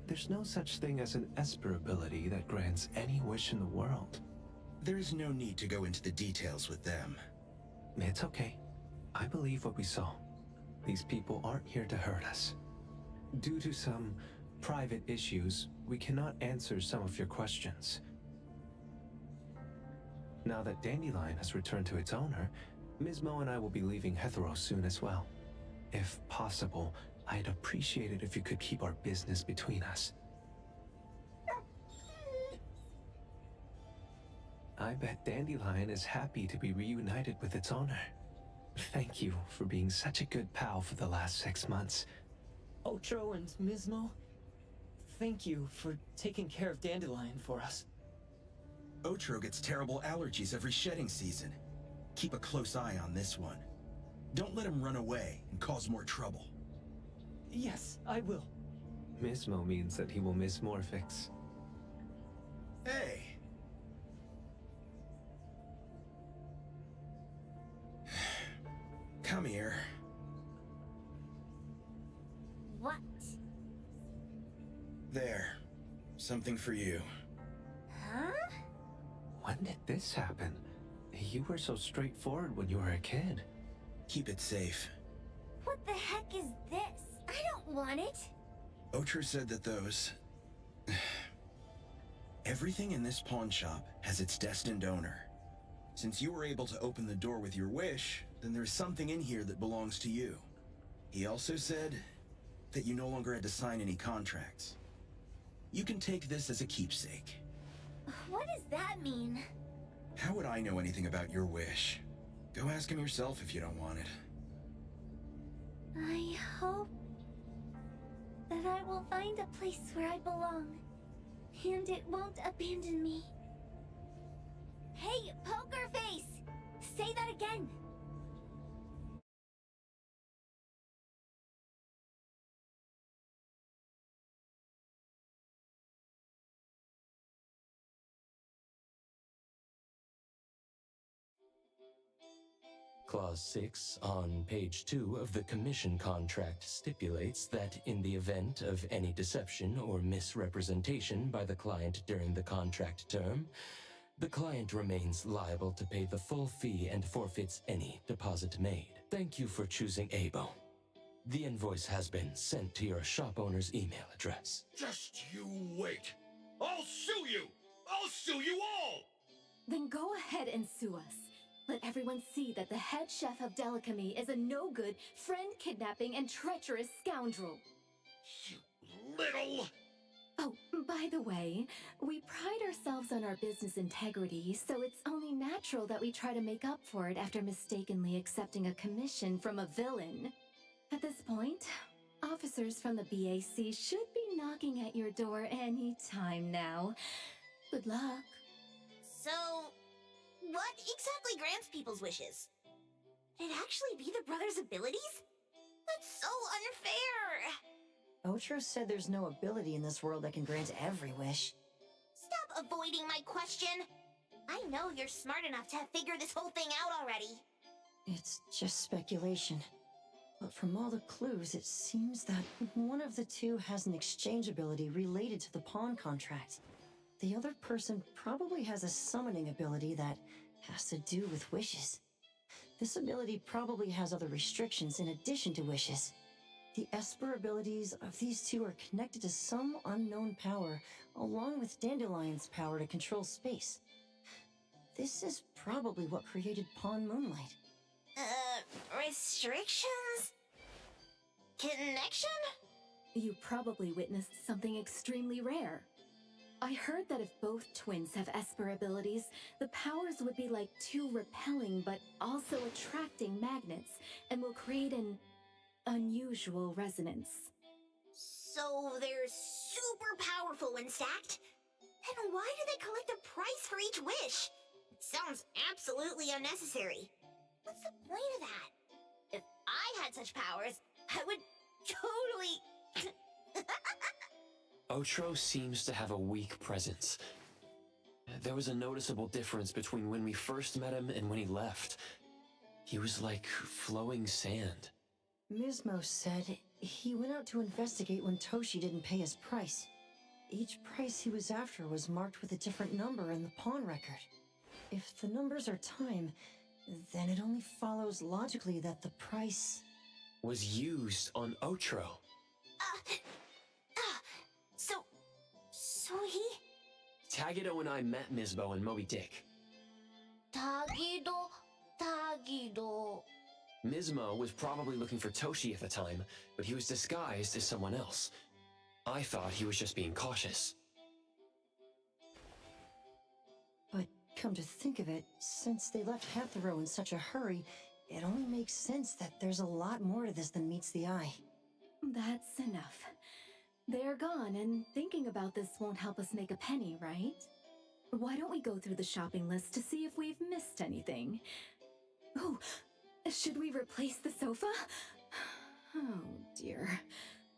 There's no such thing as an Esper ability that grants any wish in the world. There is no need to go into the details with them. It's okay. I believe what we saw. These people aren't here to hurt us. Due to some private issues, we cannot answer some of your questions. Now that Dandelion has returned to its owner, Ms. Mo and I will be leaving Hetheros soon as well. If possible, I'd appreciate it if you could keep our business between us. I bet Dandelion is happy to be reunited with its owner. Thank you for being such a good pal for the last 6 months. Otro and Mismo, thank you for taking care of Dandelion for us. Otro gets terrible allergies every shedding season. Keep a close eye on this one. Don't let him run away and cause more trouble. Yes, I will. Mismo means that he will miss Morphix. Hey! Come here. What? There. Something for you. Huh? When did this happen? You were so straightforward when you were a kid. Keep it safe. What the heck is this? I don't want it. Otro said that those... Everything in this pawn shop has its destined owner. Since you were able to open the door with your wish, then there's something in here that belongs to you. He also said that you no longer had to sign any contracts. You can take this as a keepsake. What does that mean? How would I know anything about your wish? Go ask him yourself if you don't want it. I hope that I will find a place where I belong, and it won't abandon me. Hey, Poker Face! Say that again! Clause 6 on page 2 of the commission contract stipulates that in the event of any deception or misrepresentation by the client during the contract term, the client remains liable to pay the full fee and forfeits any deposit made. Thank you for choosing Abo. The invoice has been sent to your shop owner's email address. Just you wait. I'll sue you! I'll sue you all! Then go ahead and sue us. Let everyone see that the head chef of Delicamy is a no-good, friend-kidnapping, and treacherous scoundrel. You little... Oh, by the way, we pride ourselves on our business integrity, so it's only natural that we try to make up for it after mistakenly accepting a commission from a villain. At this point, officers from the BAC should be knocking at your door any time now. Good luck. So, what exactly grants people's wishes? Could it actually be the brothers' abilities? That's so unfair! Otro said there's no ability in this world that can grant every wish. Stop avoiding my question! I know you're smart enough to have figured this whole thing out already. It's just speculation. But from all the clues, it seems that one of the two has an exchange ability related to the pawn contract. The other person probably has a summoning ability that has to do with wishes. This ability probably has other restrictions in addition to wishes. The Esper abilities of these two are connected to some unknown power, along with Dandelion's power to control space. This is probably what created Pawn Moonlight. Restrictions? Connection? You probably witnessed something extremely rare. I heard that if both twins have Esper abilities, the powers would be like two repelling but also attracting magnets and will create an unusual resonance. So they're super powerful when stacked? And why do they collect a price for each wish? Sounds absolutely unnecessary. What's the point of that? If I had such powers, I would totally... Otro seems to have a weak presence. There was a noticeable difference between when we first met him and when he left. He was like flowing sand. Mismo said he went out to investigate when Toshi didn't pay his price. Each price he was after was marked with a different number in the pawn record. If the numbers are time, then it only follows logically that the price... was used on Otro. So he... Tagido and I met Misbo and Moby Dick. Tagido... Mismo was probably looking for Toshi at the time, but he was disguised as someone else. I thought he was just being cautious. But come to think of it, since they left Hatharo in such a hurry, it only makes sense that there's a lot more to this than meets the eye. That's enough. They're gone, and thinking about this won't help us make a penny, right? Why don't we go through the shopping list to see if we've missed anything? Oh, should we replace the sofa? Oh dear.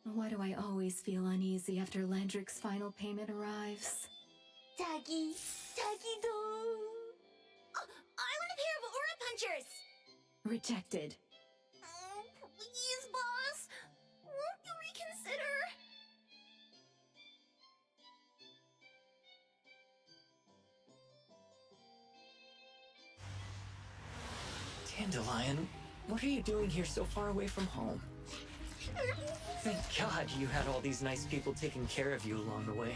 Why do I always feel uneasy after Landrick's final payment arrives? Tagido... Oh, I want a pair of aura punchers! Rejected. Oh, please, boss. Won't you reconsider? Dandelion, what are you doing here so far away from home? Thank God you had all these nice people taking care of you along the way.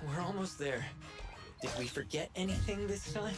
We're almost there. Did we forget anything this time?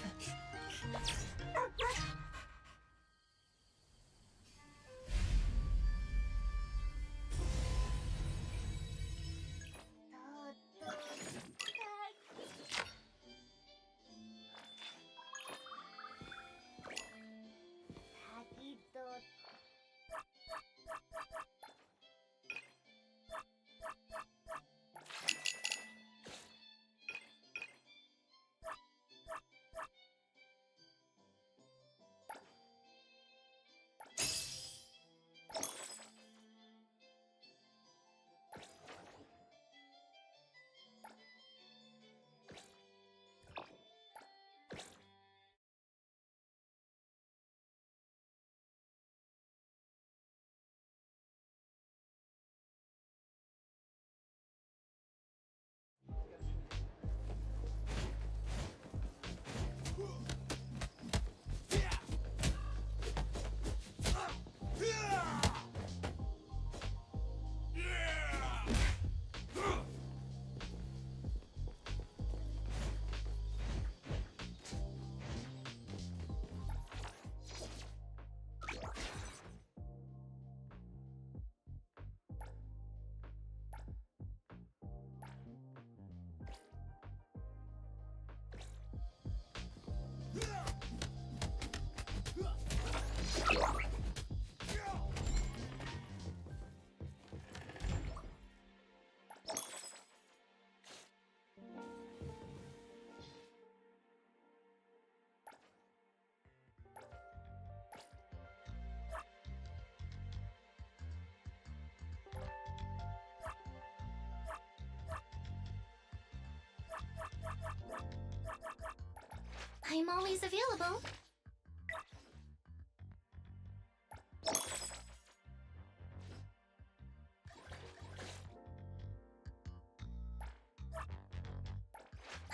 I'm always available.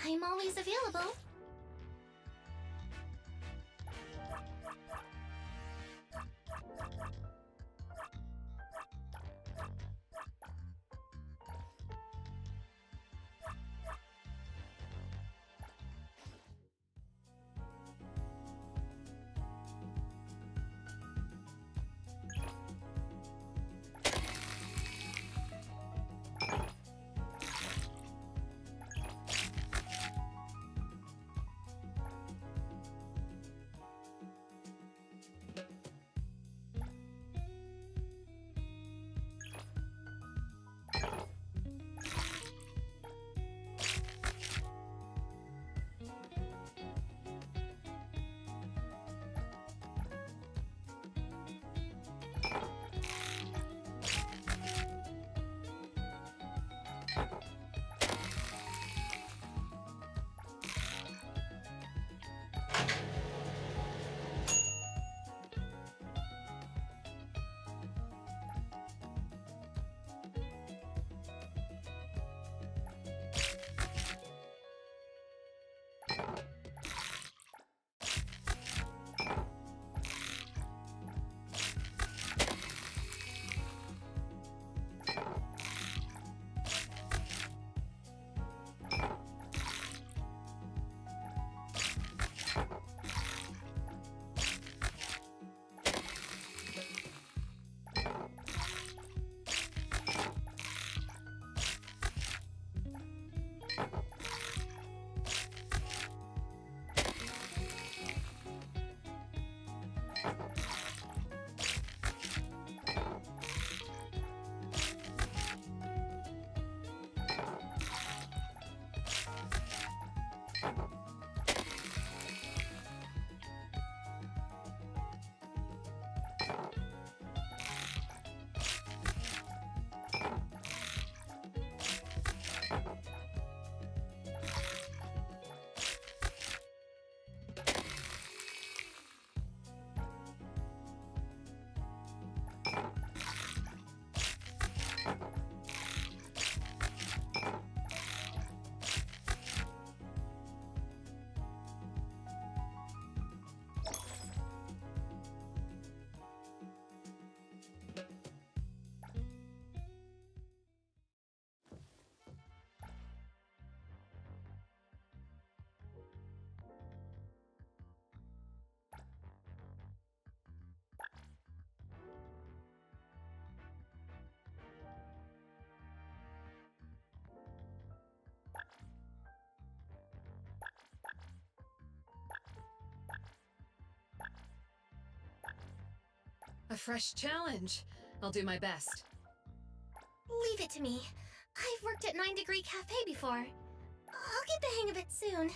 I'm always available. fresh challenge. I'll do my best. Leave it to me. I've worked at 9 Degree Cafe before. I'll get the hang of it soon.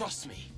Trust me.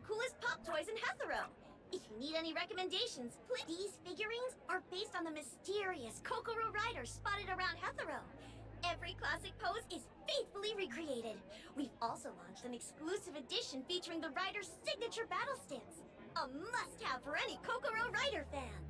coolest pop toys in Hethero. If you need any recommendations, please. These figurines are based on the mysterious Kokoro riders spotted around Hethero. Every classic pose is faithfully recreated. We've also launched an exclusive edition featuring the rider's signature battle stance. A must-have for any Kokoro rider fan.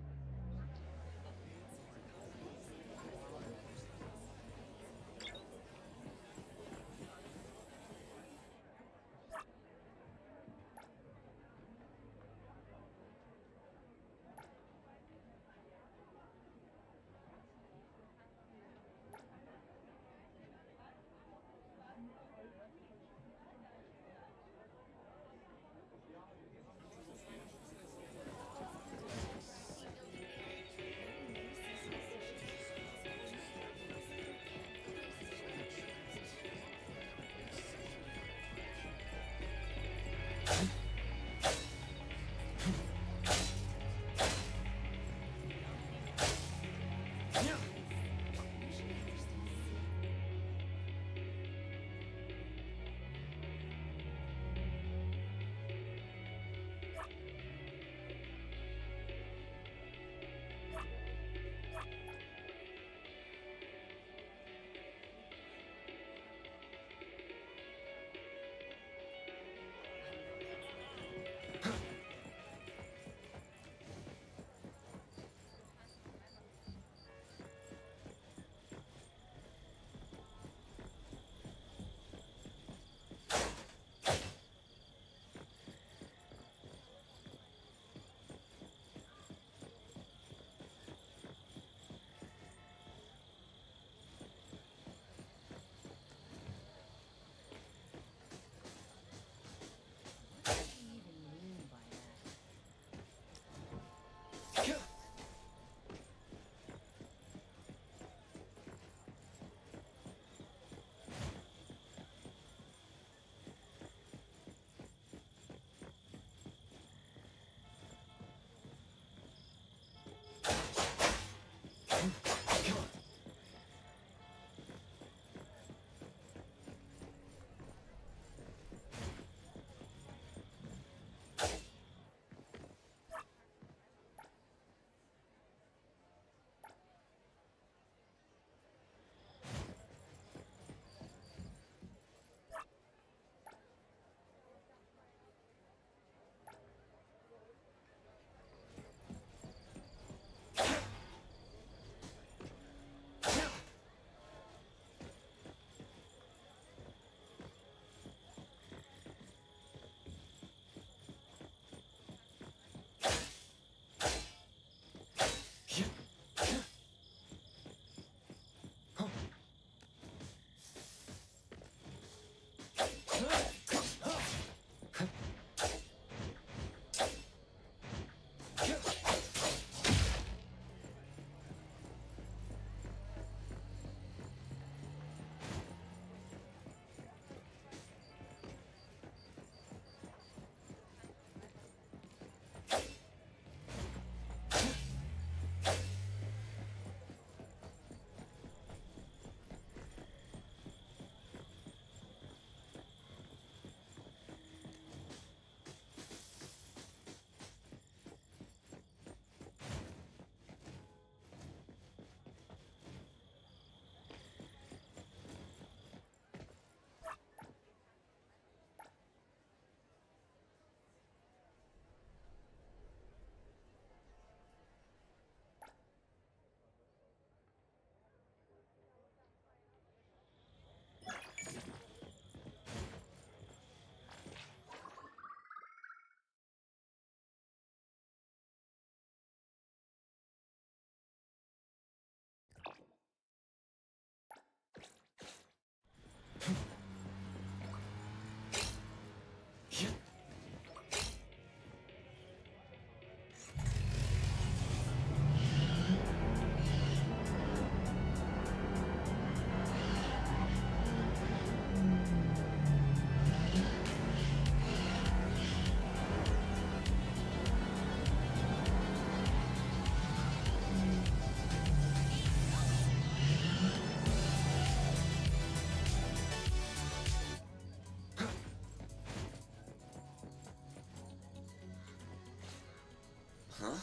Huh?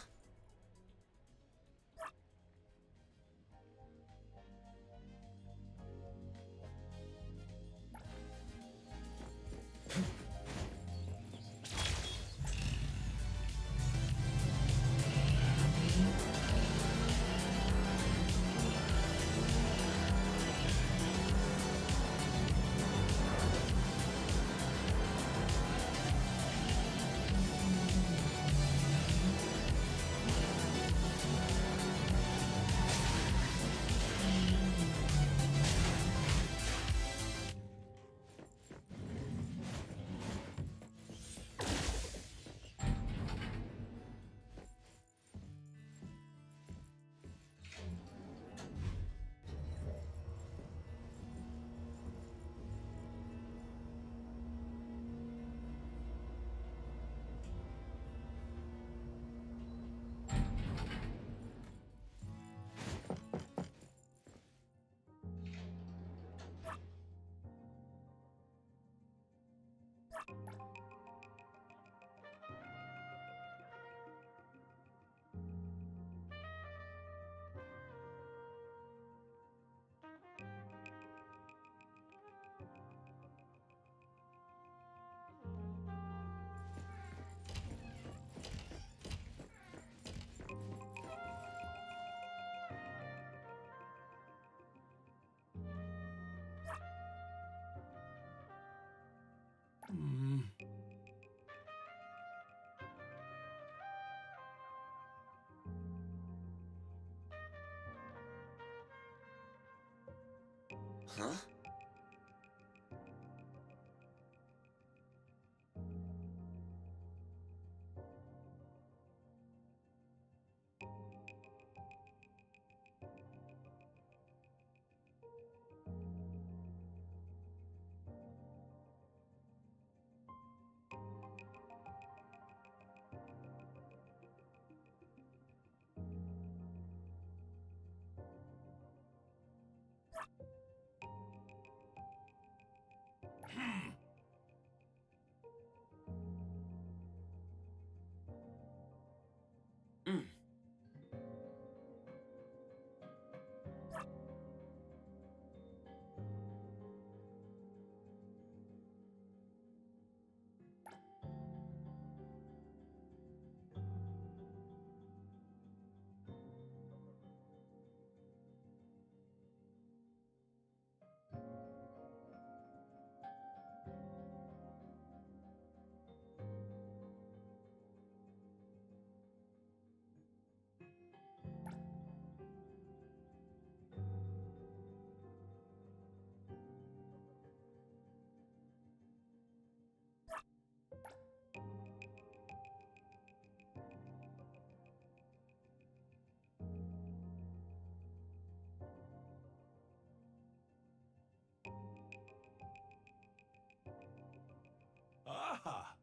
Huh? Aha!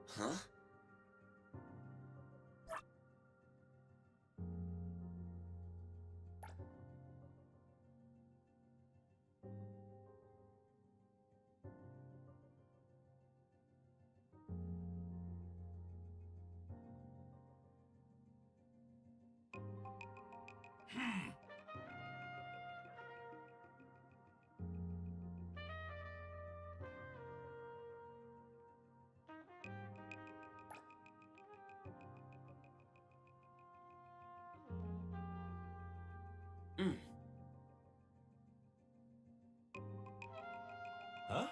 Huh? Huh?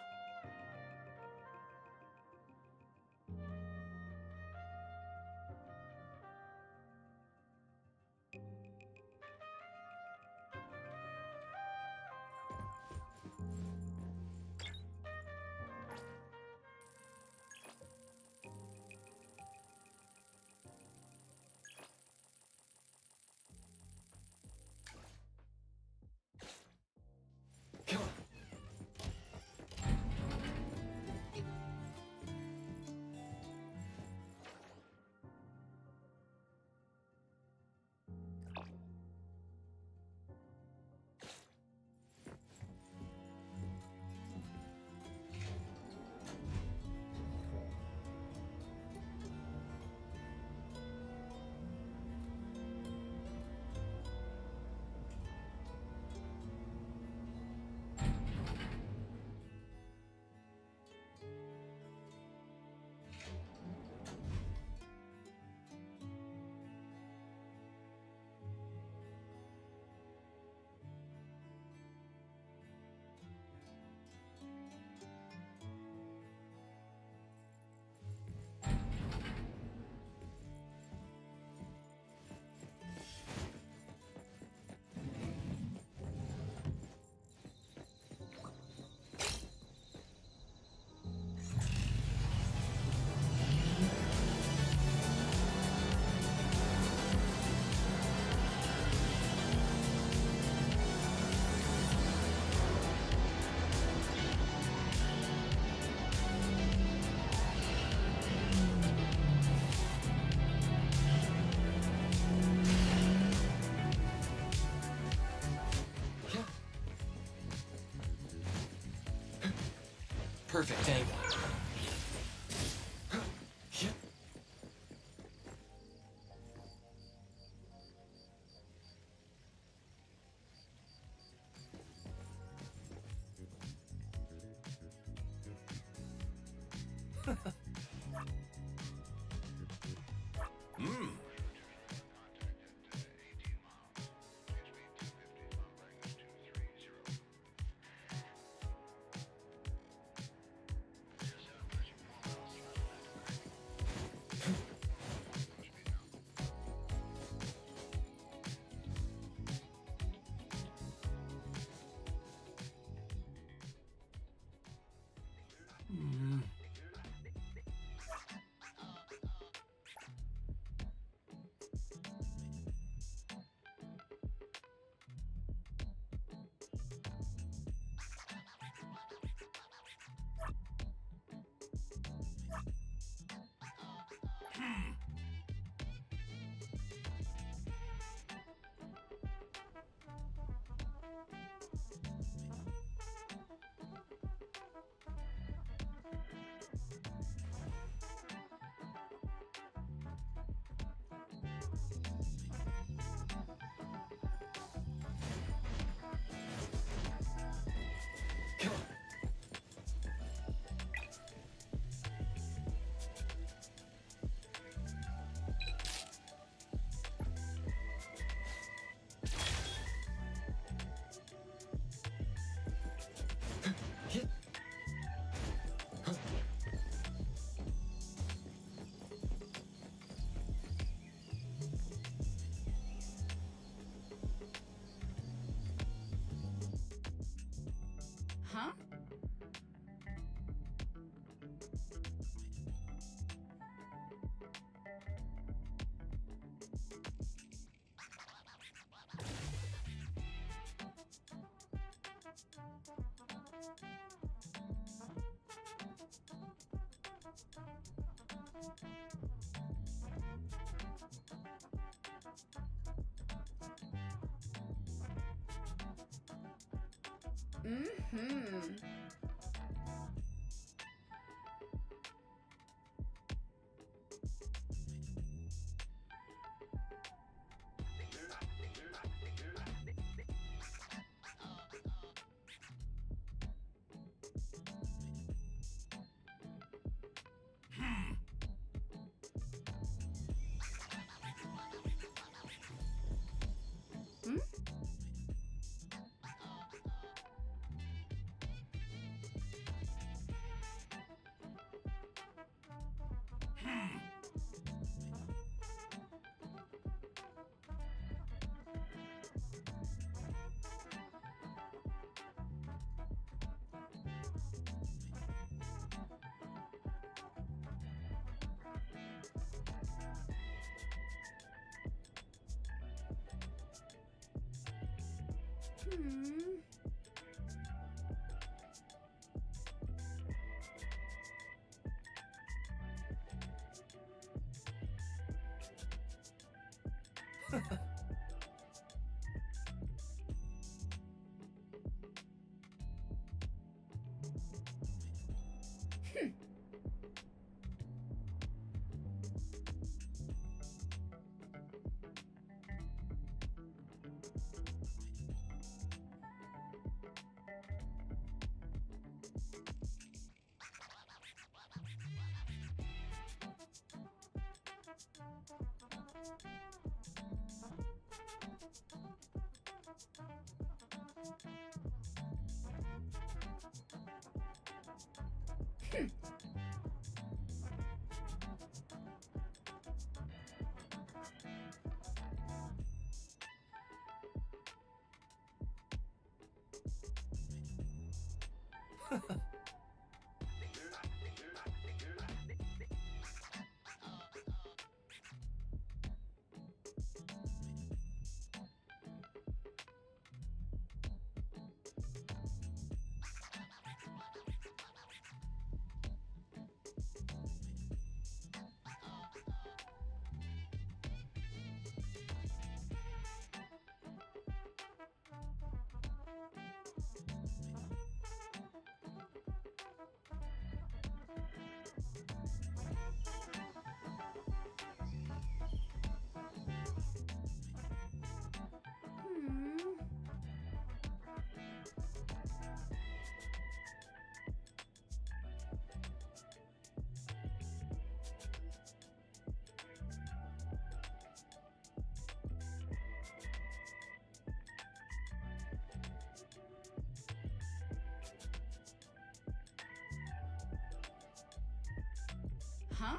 perfect angle. Huh? Mm-hmm. Hmm? Hmm. Huh?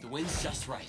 The wind's just right.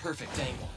Perfect angle.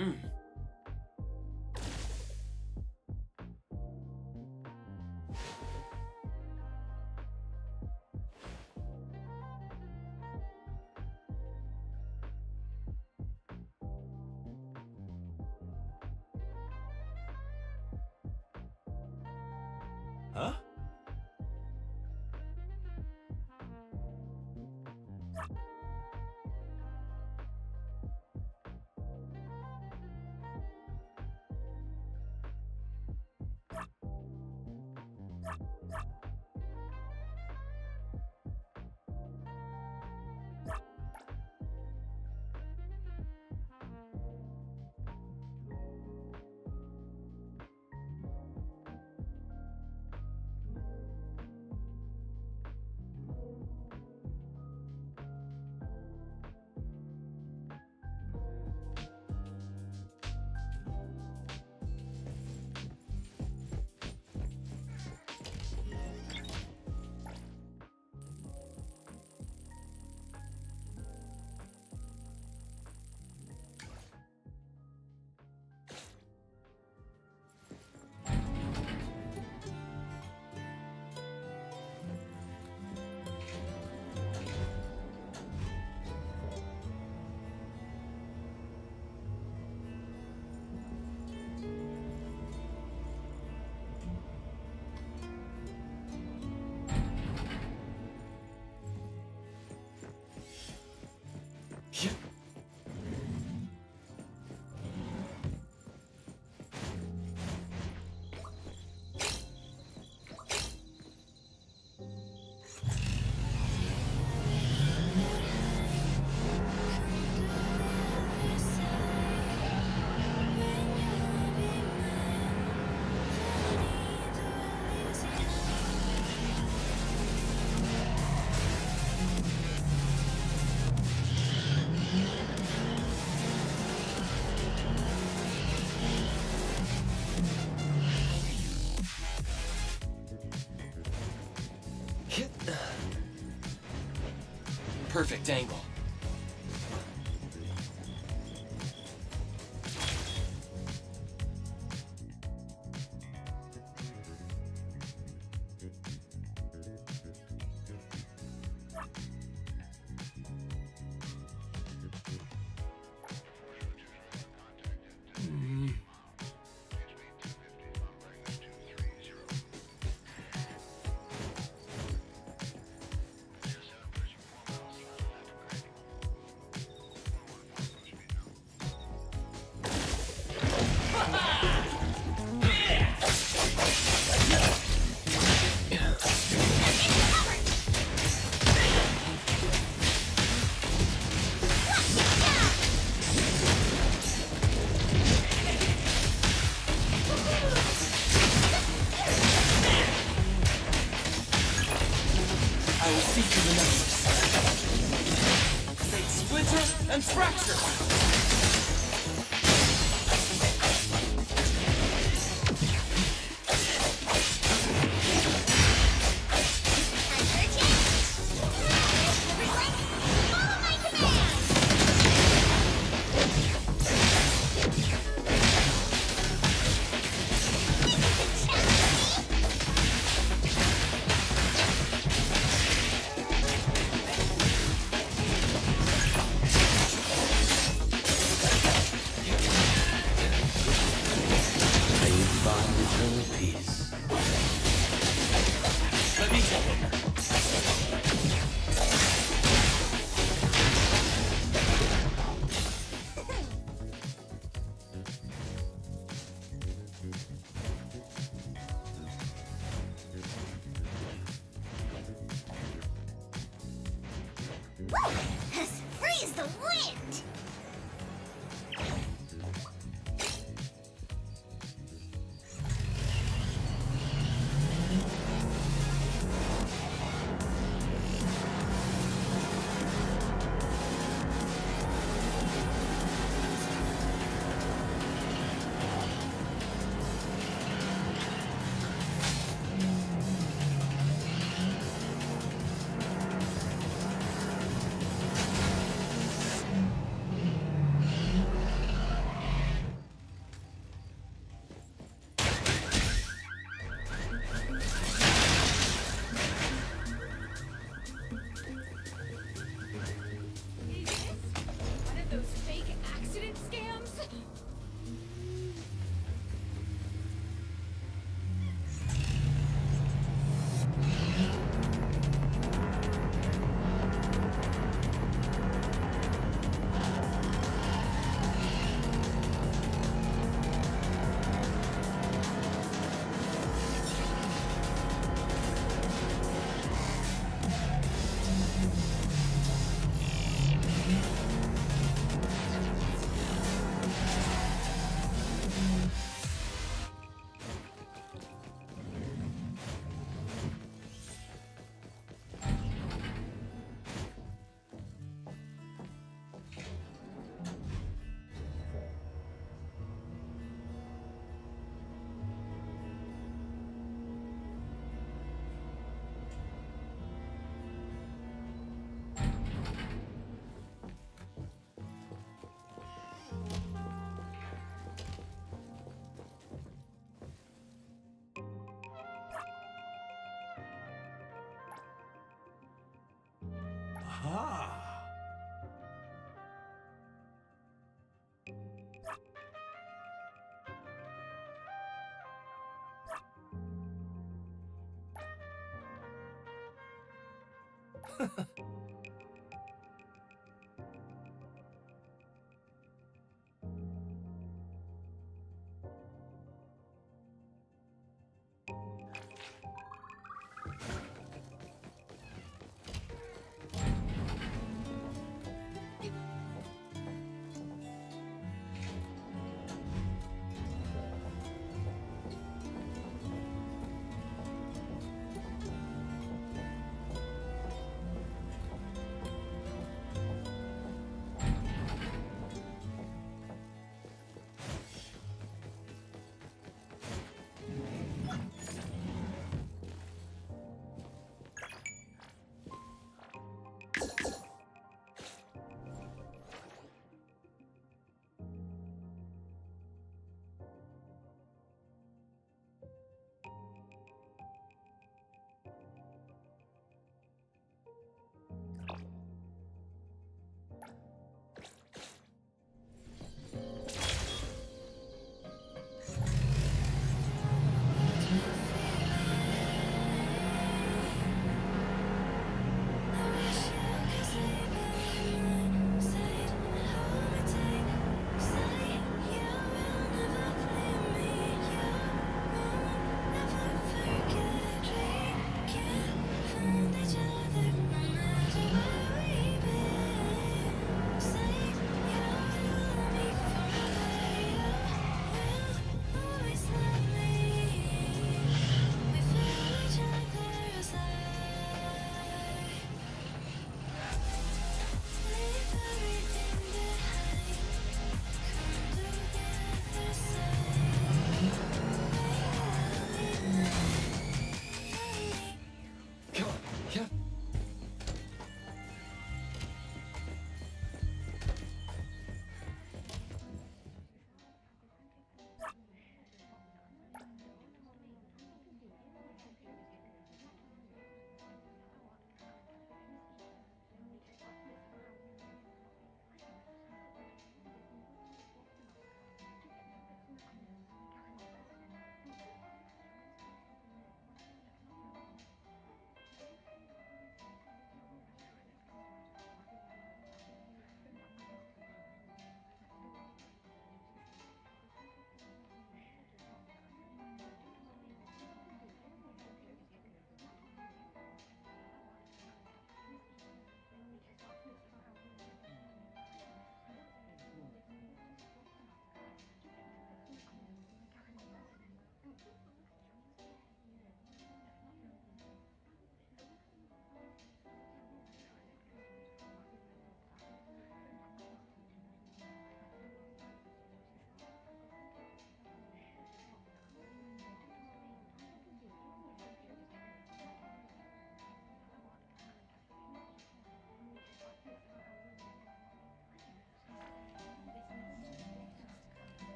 Huh? Perfect angle. I will see to the numbers. Say splinter and fracture! Freeze the wind!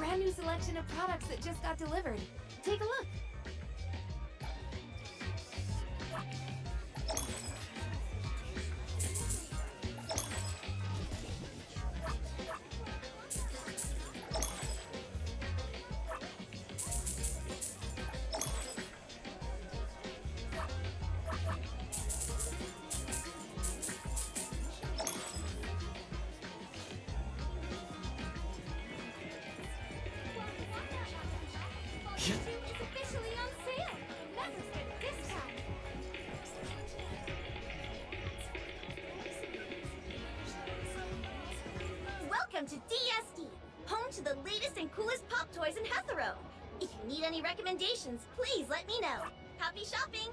brand new selection of products that just got delivered. Take a look. It's officially on sale. Never skip this time. Welcome to DSD, home to the latest and coolest pop toys in Hetero. If you need any recommendations, please let me know. Happy shopping!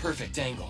perfect angle.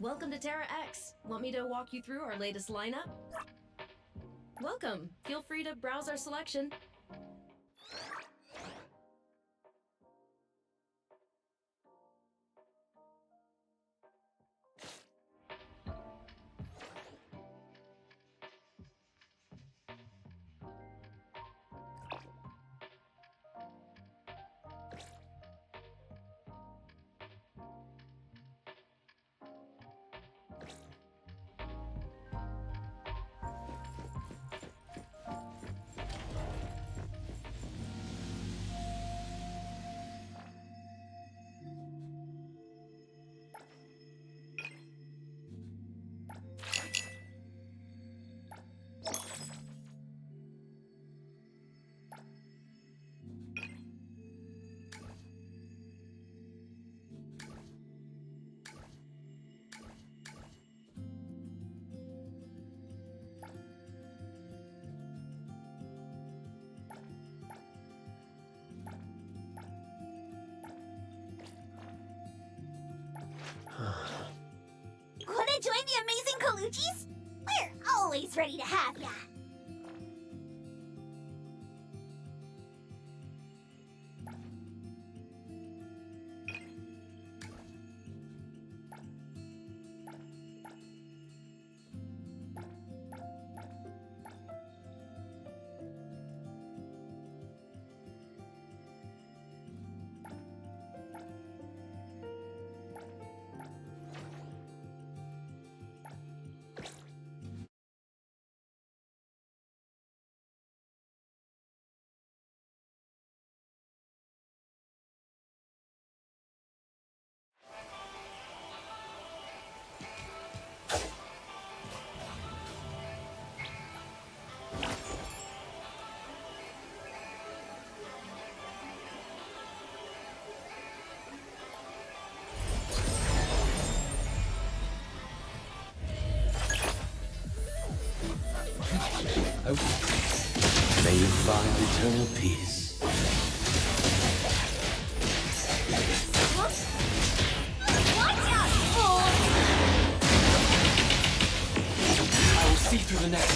Welcome to Terra X. Want me to walk you through our latest lineup? Welcome. Feel free to browse our selection. Wanna join the amazing Kaluchis? We're always ready to have ya! May you find eternal peace. Watch out, fool! I will see through the net.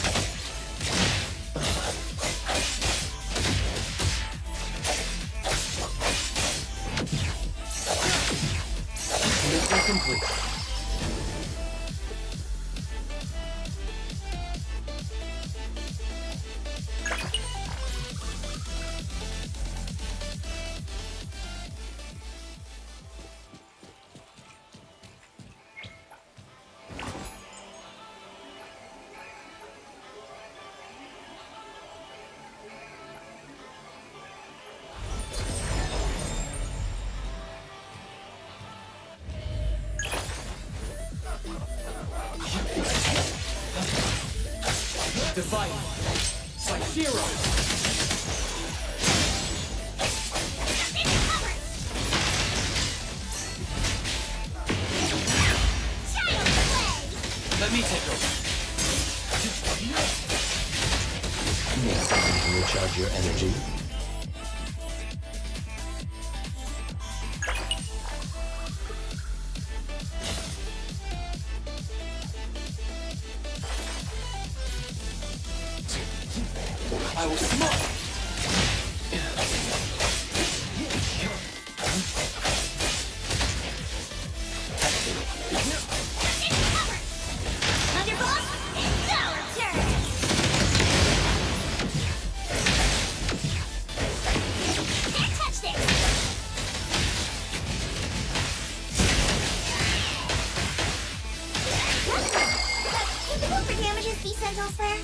Mission complete. Divide. Sub-Zero. Let me take over. Need something to recharge your energy. I will smoke! Thunderbolt, it's our turn! Can't touch this! Can the over damages be sent elsewhere?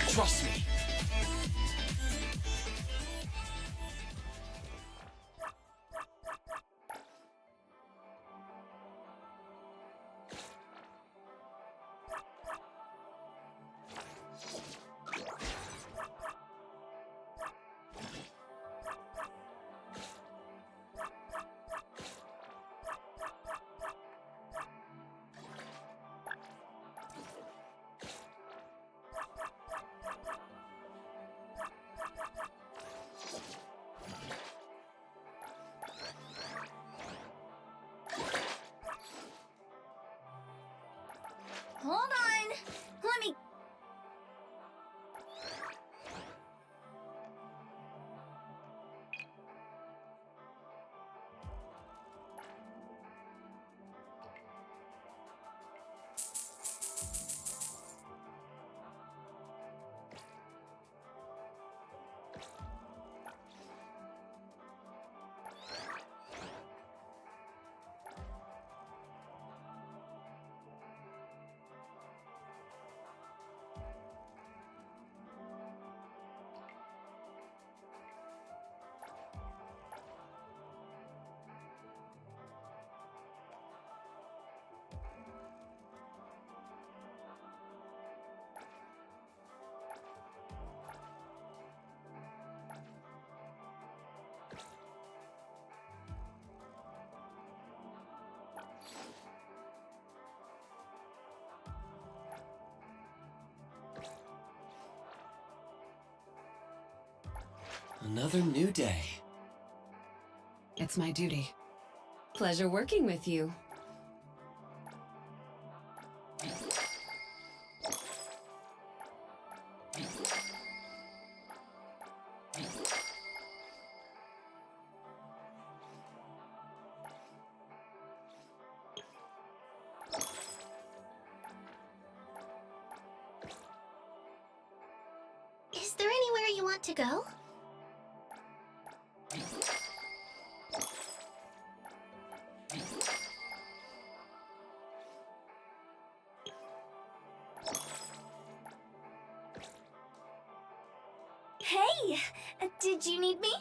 Trust me. Hold on. Let me... Another new day. It's my duty. Pleasure working with you. Is there anywhere you want to go? Hey! Did you need me?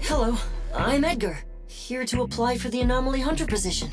Hello, I'm Edgar, here to apply for the Anomaly Hunter position.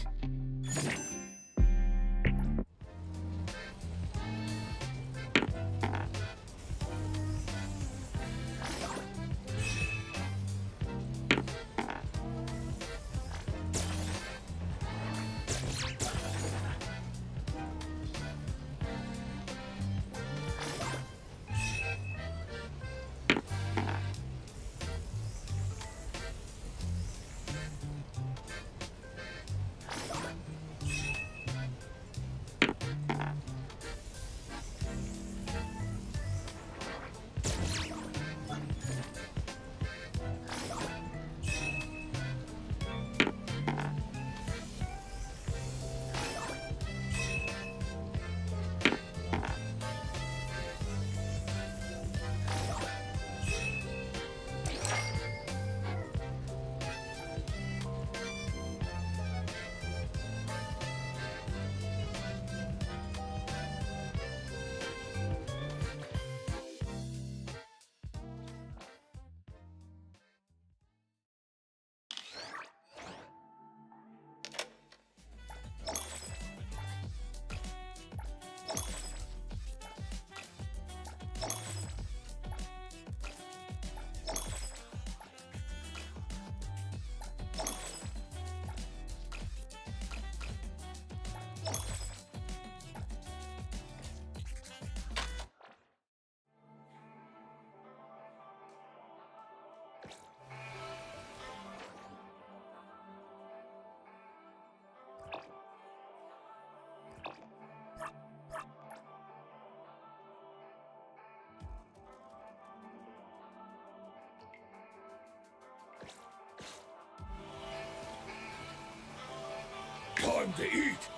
to eat.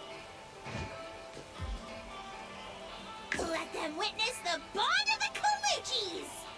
Let them witness the bond of the Kaluchis!